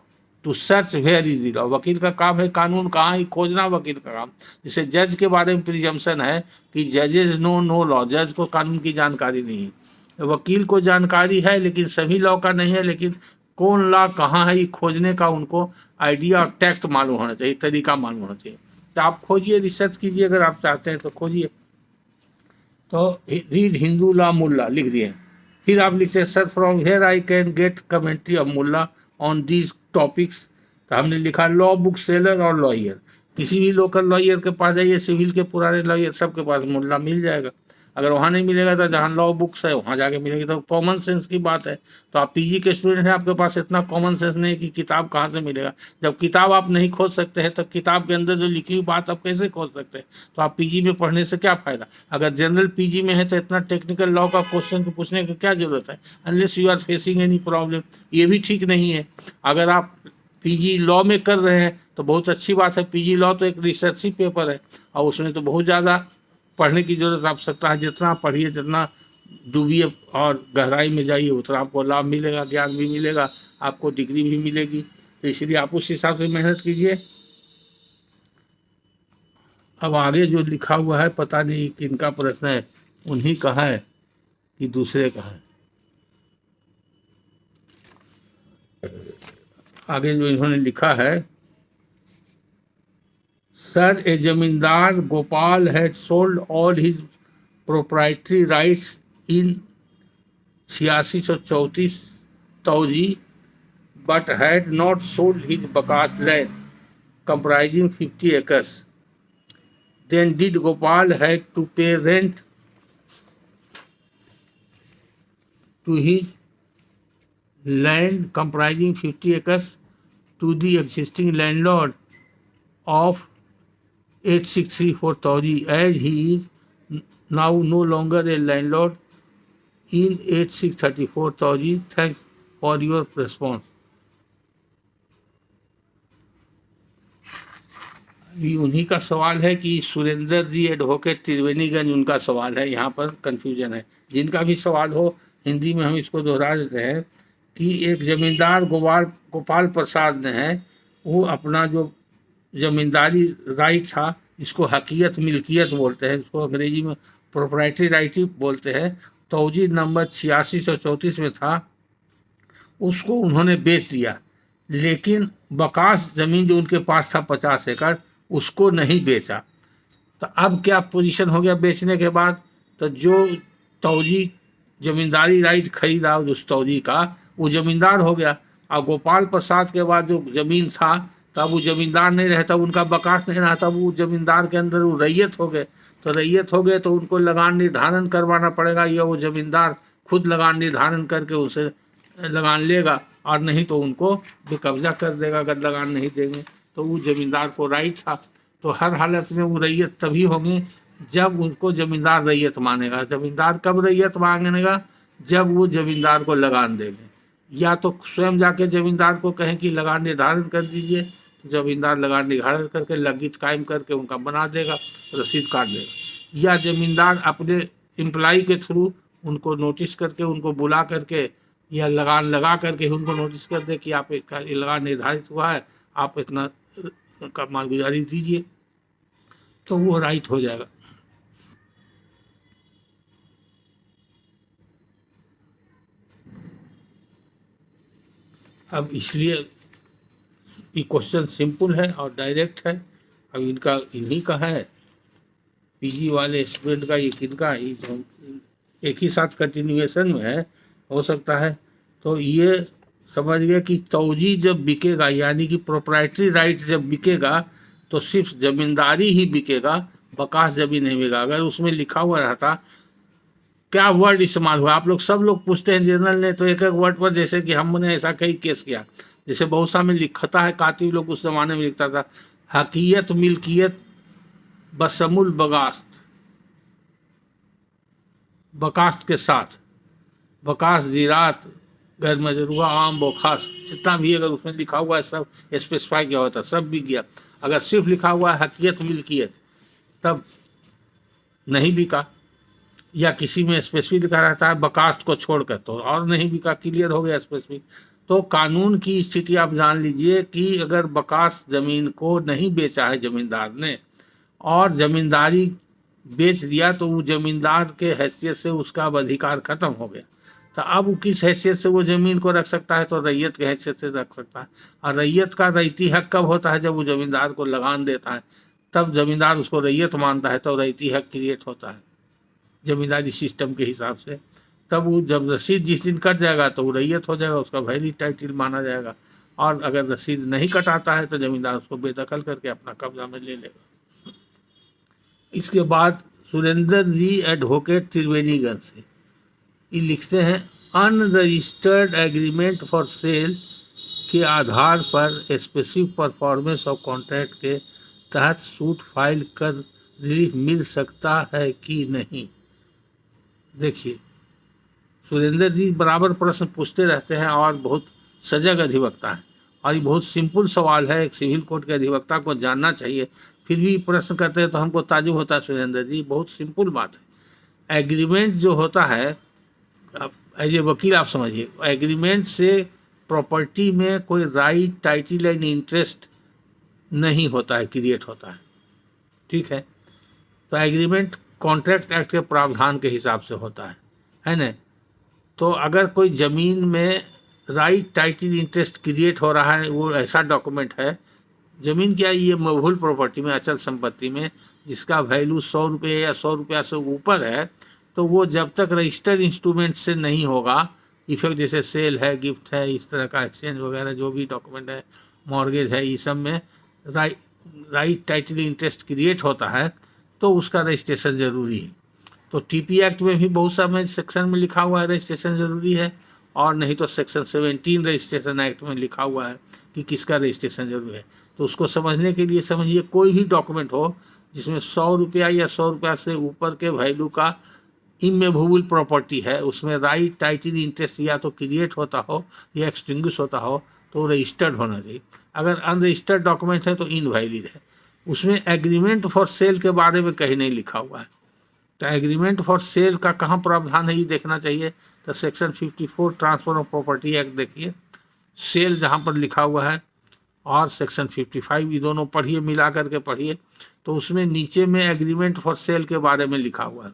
to search where is the law. वकील का काम है कानून कहाँ है खोजना, वकील का काम। जैसे जज के बारे में प्रिजम्पशन है कि जजेज नो लॉ, जज को कानून की जानकारी नहीं है। वकील को जानकारी है लेकिन सभी लॉ का नहीं है, लेकिन कौन लॉ कहाँ है ये खोजने का उनको आइडिया और टैक्ट मालूम होना चाहिए, तरीका मालूम होना चाहिए। तो आप खोजिए, रिसर्च कीजिए, अगर आप चाहते हैं तो खोजिए। तो रीड हिंदू लॉ मुल्ला लिख दिए। फिर आप लिखते हैं, sir from here I can get commentary of Mulla on these topics. तो हमने लिखा, लॉ बुक सेलर और लॉयर, किसी भी लोकल लॉयर के पास जाइए, सिविल के पुराने लॉयर सबके पास मुल्ला मिल जाएगा। अगर वहाँ नहीं मिलेगा तो जहाँ लॉ बुक्स है वहाँ जाके मिलेगी। तो कॉमन सेंस की बात है। तो आप PG के स्टूडेंट हैं, आपके पास इतना कॉमन सेंस नहीं है कि किताब कहाँ से मिलेगा। जब किताब आप नहीं खोज सकते हैं तो किताब के अंदर जो लिखी हुई बात आप कैसे खोज सकते हैं? तो आप PG में पढ़ने से क्या फ़ायदा? अगर जनरल PG में है तो इतना टेक्निकल लॉ का क्वेश्चन को पूछने की क्या जरूरत है, unless you are facing any problem. ये भी ठीक नहीं है। अगर आप PG लॉ में कर रहे हैं तो बहुत अच्छी बात है। PG लॉ तो एक रिसर्च ही पेपर है और उसमें तो बहुत ज़्यादा पढ़ने की जरूरत आवश्यकता है। जितना पढ़िए, जितना डूबिए और गहराई में जाइए, उतना आपको लाभ मिलेगा, ज्ञान भी मिलेगा, आपको डिग्री भी मिलेगी। तो इसलिए आप उस हिसाब से मेहनत कीजिए। अब आगे जो लिखा हुआ है पता नहीं किनका प्रश्न है, उन्हीं का है कि दूसरे का है। आगे जो इन्होंने लिखा है, sir a zamindar Gopal had sold all his proprietary rights in 8634 तौजी but had not sold his बकास land comprising 50 acres. Then did Gopal had to pay rent to his land comprising 50 acres to the existing landlord of 8634 Tauji, as he is now no longer a landlord in 8634 Tauji. Thanks for your response. ये उन्हीं का सवाल है कि सुरेंद्र जी advocate Triveniganj, उनका सवाल है। यहाँ पर कन्फ्यूजन है। जिनका भी सवाल हो हिंदी में हम इसको दोहरा देते हैं कि एक जमींदार गोपाल प्रसाद ने है, वो अपना जो जमींदारी राइट था, इसको हकीयत मिल्कियत बोलते हैं, इसको अंग्रेजी में प्रोप्राइटरी राइट ही बोलते हैं, तौजी नंबर 8634 में था, उसको उन्होंने बेच दिया। लेकिन बकास ज़मीन जो उनके पास था 50 एकड़, उसको नहीं बेचा। तो अब क्या पोजीशन हो गया बेचने के बाद? तो जो तौजी जमींदारी राइट खरीदा उस तौजी का, वो जमींदार हो गया। और गोपाल प्रसाद के बाद जो जमीन था, तब वो जमींदार नहीं रहे, तब उनका बकास नहीं रहा, तब वो जमींदार के अंदर वो रैयत हो गए। तो रैयत हो गए तो उनको लगान निर्धारण करवाना पड़ेगा, या वो जमींदार खुद लगान निर्धारण करके उसे लगान लेगा, और नहीं तो उनको बेकब्जा कर देगा अगर लगान नहीं देंगे। तो वो जमींदार को राइट था। तो हर हालत में वो रैयत तभी होंगे जब उनको जमींदार रैयत मानेगा। जमींदार कब रैयत मांगेगा? जब वो जमींदार को लगान देंगे, या तो स्वयं जाके जमींदार को कहें कि लगान निर्धारण कर दीजिए, तो जमींदार लगान निर्धारण करके लगीत कायम करके उनका बना देगा, रसीद काट देगा। या जमींदार अपने एम्प्लाई के थ्रू उनको नोटिस करके, उनको बुला करके, या लगान लगा करके उनको नोटिस कर दे कि आप इसका लगान निर्धारित हुआ है, आप इतना का मालगुजारी दीजिए, तो वो राइट हो जाएगा। अब इसलिए ये क्वेश्चन सिंपल है और डायरेक्ट है। अब इनका इन्हीं का है, पीजी वाले स्टूडेंट का, ये किनका, एक ही साथ कंटिन्यूएशन में है, हो सकता है। तो ये समझ गए कि तौजी जब बिकेगा, यानी कि प्रोप्राइटरी राइट जब बिकेगा, तो सिर्फ जमींदारी ही बिकेगा, बकास जमीन नहीं बिकेगा। अगर उसमें लिखा हुआ रहता, क्या वर्ड इस्तेमाल हुआ, आप लोग सब लोग पूछते हैं जनरल ने, तो एक एक वर्ड पर, जैसे कि हमने ऐसा कई केस किया, जैसे बहुत सा में लिखता है, कातिब लोग उस जमाने में लिखता था, हकीयत मिल्कियत बसमुल बगास्त, बकास्त के साथ, बकास जीरात गैर मजरूआ आम बोखास, जितना भी अगर उसमें लिखा हुआ है सब स्पेसिफाई किया होता, सब भी गया। अगर सिर्फ लिखा हुआ है हकीयत मिल्कियत, तब नहीं बिका, या किसी में स्पेसिफिक लिखा रहता है बकास्त को छोड़कर, तो और नहीं बिका, क्लियर हो गया स्पेसिफिक। तो कानून की स्थिति आप जान लीजिए कि अगर बकास जमीन को नहीं बेचा है जमींदार ने, और जमींदारी बेच दिया, तो वो जमींदार के हैसियत से उसका अब अधिकार खत्म हो गया। तो अब वो किस हैसियत से वो जमीन को रख सकता है? तो रैयत के हैसियत से रख सकता है। और रैयत का रैयती हक कब होता है? जब वो जमींदार को लगान देता है, तब जमींदार उसको रैयत मानता है, तो रैयती हक क्रिएट होता है जमींदारी सिस्टम के हिसाब से। तब वो जब रसीद जिस दिन कट जाएगा तो वो रैयत हो जाएगा, उसका वैलिड टाइटल माना जाएगा। और अगर रसीद नहीं कटाता है तो जमींदार उसको बेदखल करके अपना कब्जा में ले लेगा। इसके बाद सुरेंद्र जी एडवोकेट त्रिवेणीगंज से ये लिखते हैं, अनरजिस्टर्ड एग्रीमेंट फॉर सेल के आधार पर स्पेसिफिक परफॉर्मेंस ऑफ कॉन्ट्रैक्ट के तहत सूट फाइल कर रिलीफ मिल सकता है कि नहीं। देखिए, सुरेंद्र जी बराबर प्रश्न पूछते रहते हैं और बहुत सजग अधिवक्ता है, और ये बहुत सिंपल सवाल है, एक सिविल कोर्ट के अधिवक्ता को जानना चाहिए, फिर भी प्रश्न करते हैं तो हमको ताजुब होता है। सुरेंद्र जी, बहुत सिंपल बात है। एग्रीमेंट जो होता है, एज ए वकील आप समझिए, एग्रीमेंट से प्रॉपर्टी में कोई राइट टाइटल एंड इंटरेस्ट नहीं होता है, क्रिएट होता है, ठीक है। तो एग्रीमेंट कॉन्ट्रैक्ट एक्ट के प्रावधान के हिसाब से होता है ना। तो अगर कोई ज़मीन में राइट टाइटल इंटरेस्ट क्रिएट हो रहा है, वो ऐसा डॉक्यूमेंट है, ज़मीन क्या, ये मौजूल प्रॉपर्टी में, अचल संपत्ति में, जिसका वैल्यू 100 रुपये या 100 रुपया से ऊपर है, तो वो जब तक रजिस्टर्ड इंस्ट्रूमेंट से नहीं होगा, इफेक्ट जैसे सेल है, गिफ्ट है, इस तरह का एक्सचेंज वगैरह जो भी डॉक्यूमेंट है, मॉर्गेज है, ये सब में राइट टाइटल इंटरेस्ट क्रिएट होता है, तो उसका रजिस्ट्रेशन ज़रूरी है। तो टीपी एक्ट में भी बहुत सारे सेक्शन में लिखा हुआ है रजिस्ट्रेशन ज़रूरी है, और नहीं तो सेक्शन 17 रजिस्ट्रेशन एक्ट में लिखा हुआ है कि किसका रजिस्ट्रेशन जरूरी है। तो उसको समझने के लिए समझिए, कोई भी डॉक्यूमेंट हो जिसमें 100 रुपया या 100 रुपया से ऊपर के वैल्यू का इमूवेबल प्रॉपर्टी है, उसमें राइट टाइटल इंटरेस्ट या तो क्रिएट होता हो या एक्सटिंग्विश होता हो, तो रजिस्टर्ड होना चाहिए। अगर अनरजिस्टर्ड डॉक्यूमेंट है तो इनवैलिड है। उसमें एग्रीमेंट फॉर सेल के बारे में कहीं नहीं लिखा हुआ है। तो एग्रीमेंट फॉर सेल का कहाँ प्रावधान है, ये देखना चाहिए। तो section 54 transfer of property act देखिए, सेल जहाँ पर लिखा हुआ है, और सेक्शन 55, ये दोनों पढ़िए, मिला करके पढ़िए। तो उसमें नीचे में एग्रीमेंट फॉर सेल के बारे में लिखा हुआ है।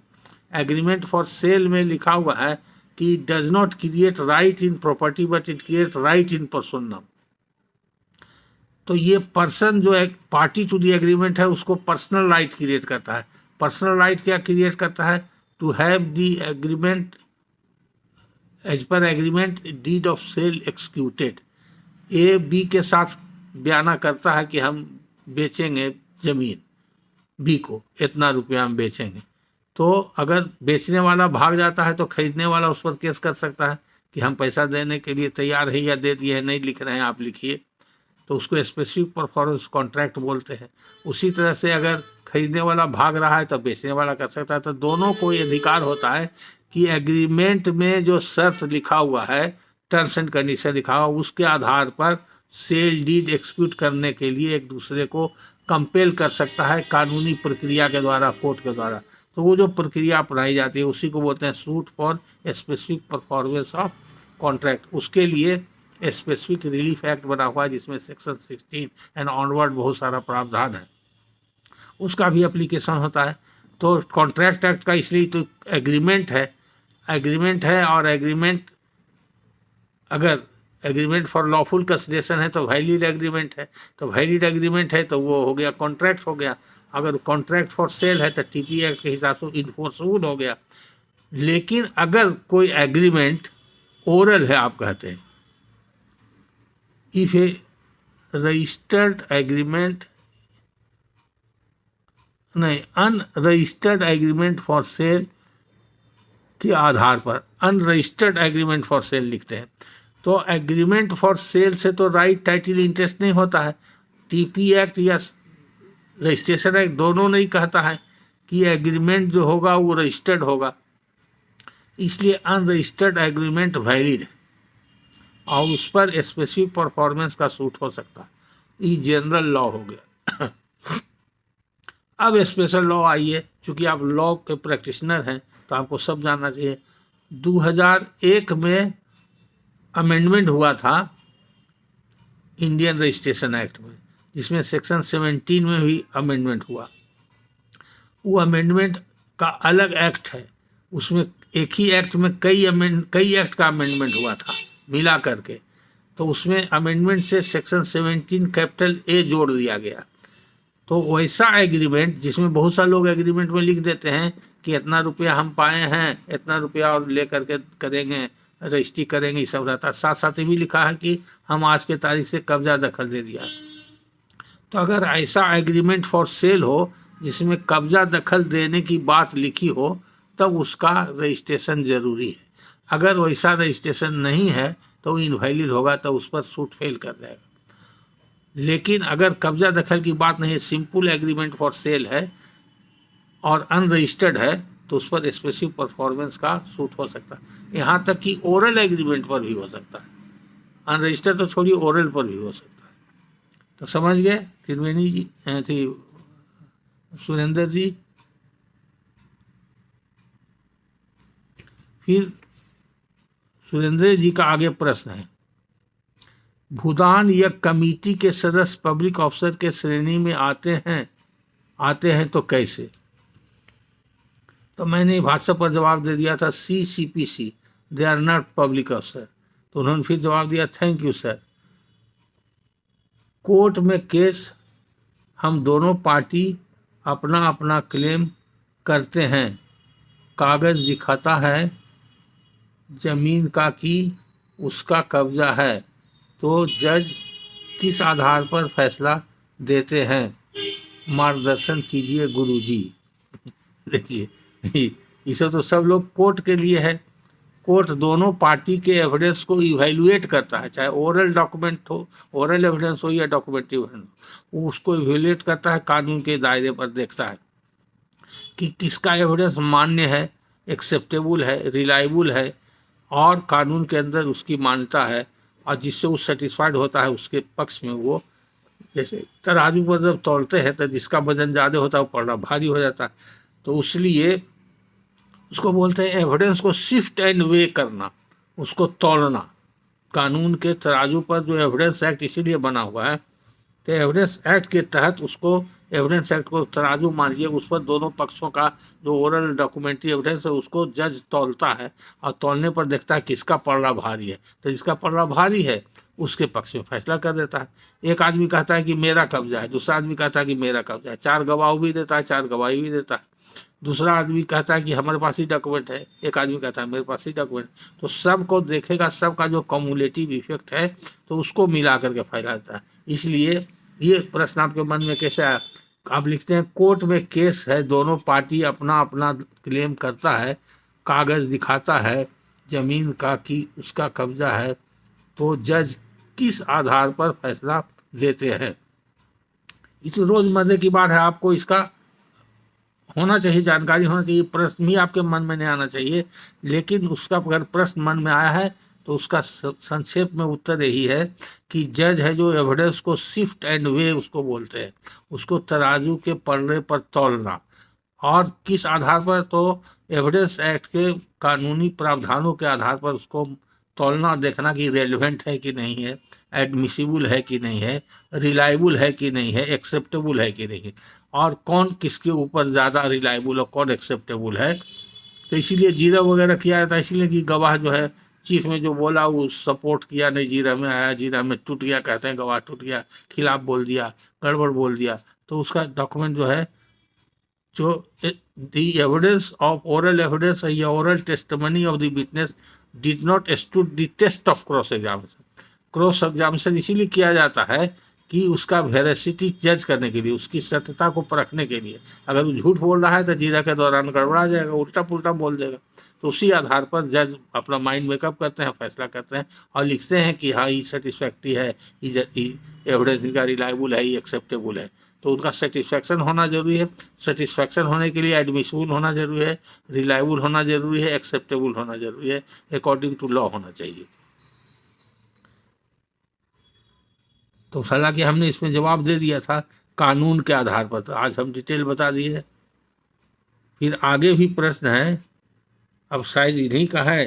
एग्रीमेंट फॉर सेल में लिखा हुआ है कि does not create right in property but it create right in personam. तो ये पर्सन जो एक पार्टी टू द एग्रीमेंट है उसको पर्सनल राइट क्रिएट करता है। पर्सनल राइट क्या क्रिएट करता है? To have the agreement as per agreement deed of sale executed. A B के साथ बयाना करता है कि हम बेचेंगे जमीन, बी को इतना रुपया हम बेचेंगे। तो अगर बेचने वाला भाग जाता है तो खरीदने वाला उस पर केस कर सकता है कि हम पैसा देने के लिए तैयार है या दे दिए हैं, नहीं लिख रहे हैं, आप लिखिए। तो उसको स्पेसिफिक परफॉर्मेंस कॉन्ट्रैक्ट बोलते हैं। उसी तरह से अगर खरीदने वाला भाग रहा है तो बेचने वाला कर सकता है। तो दोनों को ये अधिकार होता है कि एग्रीमेंट में जो शर्त लिखा हुआ है, टर्म्स एंड कंडीशन लिखा हुआ, उसके आधार पर सेल डीड एक्सिक्यूट करने के लिए एक दूसरे को कंपेल कर सकता है कानूनी प्रक्रिया के द्वारा, कोर्ट के द्वारा। तो वो जो प्रक्रिया अपनाई जाती है उसी को बोलते हैं suit for specific performance of contract. उसके लिए स्पेसिफिक रिलीफ एक्ट बना हुआ है जिसमें सेक्शन 16 एंड ऑनवर्ड बहुत सारा प्रावधान है, उसका भी एप्लीकेशन होता है। तो कॉन्ट्रैक्ट एक्ट का इसलिए तो एग्रीमेंट है और एग्रीमेंट अगर एग्रीमेंट फॉर लॉफुल कंसिडरेशन है तो वैलिड एग्रीमेंट है, तो वैलिड एग्रीमेंट है तो वो हो गया कॉन्ट्रैक्ट हो गया। अगर कॉन्ट्रैक्ट फॉर सेल है तो टीपी एक्ट के हिसाब से इन्फोर्सेबल हो गया। लेकिन अगर कोई एग्रीमेंट ओरल है, आप कहते हैं इफ ए रजिस्टर्ड एग्रीमेंट, नहीं, अनरजिस्टर्ड एग्रीमेंट फॉर सेल के आधार पर अनरजिस्टर्ड एग्रीमेंट फॉर सेल लिखते हैं। तो एग्रीमेंट फॉर सेल से तो राइट टाइटल इंटरेस्ट नहीं होता है। टीपी एक्ट या रजिस्ट्रेशन एक्ट दोनों नहीं कहता है कि एग्रीमेंट जो होगा वो रजिस्टर्ड होगा, इसलिए अनरजिस्टर्ड एग्रीमेंट वैलिड है और उस पर स्पेसिफिक परफॉर्मेंस का सूट हो सकता है। ये जनरल लॉ हो गया। अब स्पेशल लॉ आइए, चूँकि आप लॉ के प्रैक्टिशनर हैं तो आपको सब जानना चाहिए। 2001 में अमेंडमेंट हुआ था इंडियन रजिस्ट्रेशन एक्ट में, जिसमें सेक्शन 17 में भी अमेंडमेंट हुआ। वो अमेंडमेंट का अलग एक्ट है, उसमें एक ही एक्ट में कई एक्ट का अमेंडमेंट हुआ था मिला करके। तो उसमें अमेंडमेंट से सेक्शन 17 कैपिटल ए जोड़ दिया गया। तो वैसा एग्रीमेंट जिसमें बहुत सारे लोग एग्रीमेंट में लिख देते हैं कि इतना रुपया हम पाए हैं, इतना रुपया और ले करके करेंगे, रजिस्ट्री करेंगे, ये सब रहता है। साथ साथ ये भी लिखा है कि हम आज के तारीख से कब्जा दखल दे दिया। तो अगर ऐसा एग्रीमेंट फॉर सेल हो जिसमें कब्जा दखल देने की बात लिखी हो तब उसका रजिस्ट्रेशन जरूरी है। अगर वैसा रजिस्ट्रेशन नहीं है तो इनवैलिड होगा, तो उस पर सूट फेल कर जाएगा। लेकिन अगर कब्जा दखल की बात नहीं है, सिंपल एग्रीमेंट फॉर सेल है और अनरजिस्टर्ड है, तो उस पर स्पेसिफिक परफॉर्मेंस का सूट हो सकता है। यहाँ तक कि ओरल एग्रीमेंट पर भी हो सकता है, अनरजिस्टर्ड तो छोड़िए, ओरल पर भी हो सकता है। तो समझ गए त्रिवेणी जी, थी सुरेंद्र जी। फिर सुरेंद्र जी का आगे प्रश्न है, भूदान या कमेटी के सदस्य पब्लिक ऑफिसर के श्रेणी में आते हैं तो कैसे? तो मैंने व्हाट्सएप पर जवाब दे दिया था, CCPC they are not public officer. तो उन्होंने फिर जवाब दिया, थैंक यू सर। कोर्ट में केस हम दोनों पार्टी अपना अपना क्लेम करते हैं, कागज दिखाता है जमीन का कि उसका कब्जा है, तो जज किस आधार पर फैसला देते हैं? मार्गदर्शन कीजिए गुरुजी। देखिए ये सब तो सब लोग कोर्ट के लिए है। कोर्ट दोनों पार्टी के एविडेंस को इवैल्यूएट करता है, चाहे ओरल डॉक्यूमेंट हो, ओरल एविडेंस हो या डॉक्यूमेंट्री एविडेंस हो, वो उसको इवैल्यूएट करता है, कानून के दायरे पर देखता है कि किसका एविडेंस मान्य है, एक्सेप्टेबल है, रिलायबल है और कानून के अंदर उसकी मान्यता है, और जिससे वो सेटिस्फाइड होता है उसके पक्ष में वो, जैसे तराजू पर जब तोलते हैं तो जिसका वजन ज़्यादा होता है वो पड़ना भारी हो जाता है। तो इसलिए उसको बोलते हैं एविडेंस को शिफ्ट एंड वे करना, उसको तोलना। कानून के तराजू पर जो एविडेंस एक्ट इसीलिए बना हुआ है, तो एविडेंस एक्ट के तहत उसको, एविडेंस एक्ट को तराजू मानिए, उस पर दोनों पक्षों का जो ओरल डॉक्यूमेंट्री एविडेंस है उसको जज तौलता है और तौलने पर देखता है किसका पल्ला भारी है। तो जिसका पल्ला भारी है उसके पक्ष में फैसला कर देता है। एक आदमी कहता है कि मेरा कब्जा है, दूसरा आदमी कहता है कि मेरा कब्जा है, 4 गवाह भी देता है, 4 गवाही भी देता है। दूसरा आदमी कहता है कि हमारे पास ही डॉक्यूमेंट है, एक आदमी कहता है मेरे पास ही डॉक्यूमेंट। तो सबको देखेगा, सबका जो कम्युलेटिव इफेक्ट है तो उसको मिला करके फैलाता है। इसलिए ये प्रश्न आपके मन में कैसे आया? आप लिखते हैं कोर्ट में केस है, दोनों पार्टी अपना अपना क्लेम करता है, कागज दिखाता है जमीन का कि उसका कब्जा है, तो जज किस आधार पर फैसला देते हैं? इस रोजमर्रे की बात है, आपको इसका होना चाहिए, जानकारी होना चाहिए। प्रश्न भी आपके मन में नहीं आना चाहिए, लेकिन उसका अगर प्रश्न मन में आया है तो उसका संक्षेप में उत्तर यही है कि जज है जो एविडेंस को शिफ्ट एंड वे उसको बोलते हैं, उसको तराजू के पलड़े पर तौलना। और किस आधार पर? तो एविडेंस एक्ट के कानूनी प्रावधानों के आधार पर उसको तौलना, देखना कि रेलिवेंट है कि नहीं है, एडमिसिबल है कि नहीं है, रिलायबल है कि नहीं है, एक्सेप्टेबल है कि नहीं है, और कौन किसके ऊपर ज़्यादा रिलायबल और कौन एक्सेप्टेबल है। तो इसीलिए जीरा वगैरह किया जाता है, इसलिए कि गवाह जो है चीफ में जो बोला वो सपोर्ट किया नहीं, जीरा में आया, जीरा में टूट गया, कहते हैं गवाह टूट गया, खिलाफ बोल दिया, गड़बड़ बोल दिया, तो उसका डॉक्यूमेंट जो है, जो the evidence of oral evidence या oral testimony of the witness did not stood the test of cross examination. Cross examination इसीलिए किया जाता है कि उसका वेरासिटी जज करने के लिए, उसकी सत्यता को परखने के लिए। अगर वो झूठ बोल रहा है तो जीरा के दौरान गड़बड़ा जाएगा, उल्टा पुल्टा बोल देगा। तो उसी आधार पर जज अपना माइंड मेकअप करते हैं, फैसला करते हैं और लिखते हैं कि हाँ ये सेटिस्फैक्ट्री है, एविडेंस इनका रिलायबल है, ये एक्सेप्टेबल है। तो उनका सेटिस्फैक्शन होना जरूरी है। सेटिस्फैक्शन होने के लिए एडमिसिबल होना जरूरी है, रिलायबल होना जरूरी है, एक्सेप्टेबल होना जरूरी है, अकॉर्डिंग टू लॉ होना चाहिए। तो हालांकि हमने इसमें जवाब दे दिया था कानून के आधार पर, तो आज हम डिटेल बता दिए। फिर आगे भी प्रश्न है, अब शायद इन्हीं का है,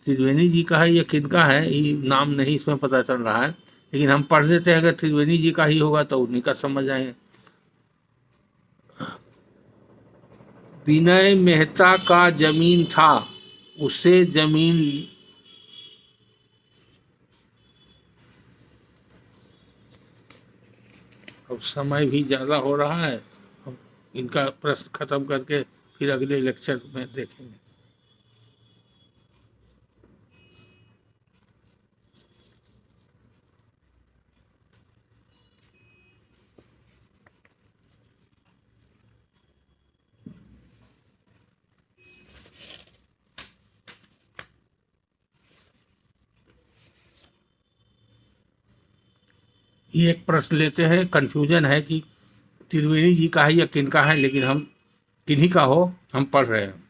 त्रिवेणी जी का है या किनका है, ये नाम नहीं इसमें पता चल रहा है, लेकिन हम पढ़ देते हैं, अगर त्रिवेणी जी का ही होगा तो उन्हीं का समझ आएंगे। विनय मेहता का जमीन था, उसे जमीन अब समय भी ज़्यादा हो रहा है, अब इनका प्रश्न खत्म करके फिर अगले लेक्चर में देखेंगे। ये एक प्रश्न लेते हैं, कंफ्यूजन है कि त्रिवेणी जी का है या किनका है, लेकिन हम किन्हीं का हो हम पढ़ रहे हैं।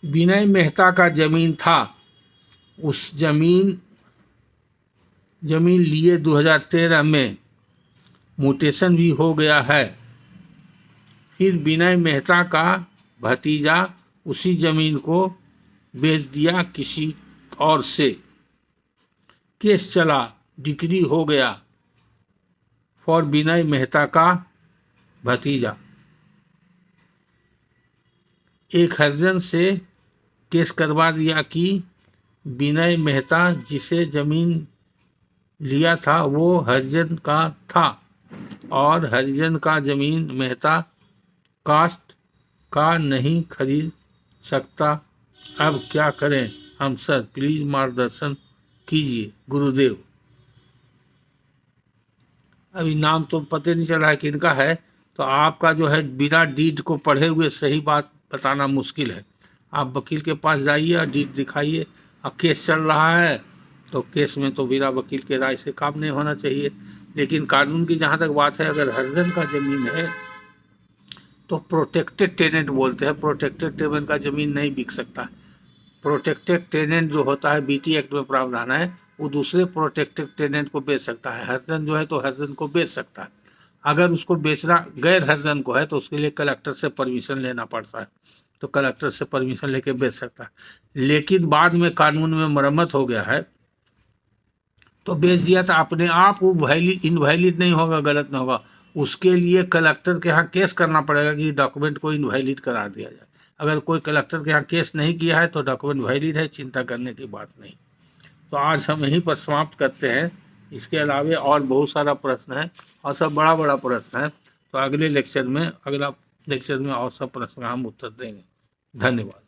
विनय मेहता का जमीन था, उस जमीन लिए 2013 में म्यूटेशन भी हो गया है। फिर विनय मेहता का भतीजा उसी जमीन को बेच दिया किसी और से, केस चला, डिक्री हो गया फॉर विनय मेहता का भतीजा। एक हरिजन से केस करवा दिया कि विनय मेहता जिसे जमीन लिया था वो हरिजन का था और हरिजन का जमीन मेहता कास्ट का नहीं खरीद सकता। अब क्या करें हम सर, प्लीज मार्गदर्शन कीजिए गुरुदेव। अभी नाम तो पता नहीं चला है किनका है, तो आपका जो है बिना डीड को पढ़े हुए सही बात बताना मुश्किल है। आप वकील के पास जाइए और डीड दिखाइए। अब केस चल रहा है तो केस में तो बिना वकील के राय से काम नहीं होना चाहिए। लेकिन कानून की जहाँ तक बात है, अगर हरिजन का जमीन है तो प्रोटेक्टेड टेनेंट बोलते हैं, प्रोटेक्टेड टेनेंट का जमीन नहीं बिक सकता। प्रोटेक्टेड टेनेंट जो होता है, बीटी एक्ट में प्रावधान है, वो दूसरे प्रोटेक्टेड टेनेंट को बेच सकता है। हरिजन जो है तो हरिजन को बेच सकता है। अगर उसको बेचना गैर हरिजन को है तो उसके लिए कलेक्टर से परमिशन लेना पड़ता है, तो कलेक्टर से परमिशन लेके बेच सकता है। लेकिन बाद में कानून में मरम्मत हो गया है तो बेच दिया था, अपने आप वो इनवैलिड नहीं होगा, गलत नहीं होगा। उसके लिए कलेक्टर के यहाँ केस करना पड़ेगा कि डॉक्यूमेंट को इनवैलिड करा दिया जाए। अगर कोई कलेक्टर के यहाँ केस नहीं किया है तो डॉक्यूमेंट वैलिड है, चिंता करने की बात नहीं। तो आज हम यहीं पर समाप्त करते हैं। इसके अलावा और बहुत सारा प्रश्न है और सब बड़ा बड़ा प्रश्न है, तो अगला लेक्चर में और सब प्रश्न का हम उत्तर देंगे। धन्यवाद।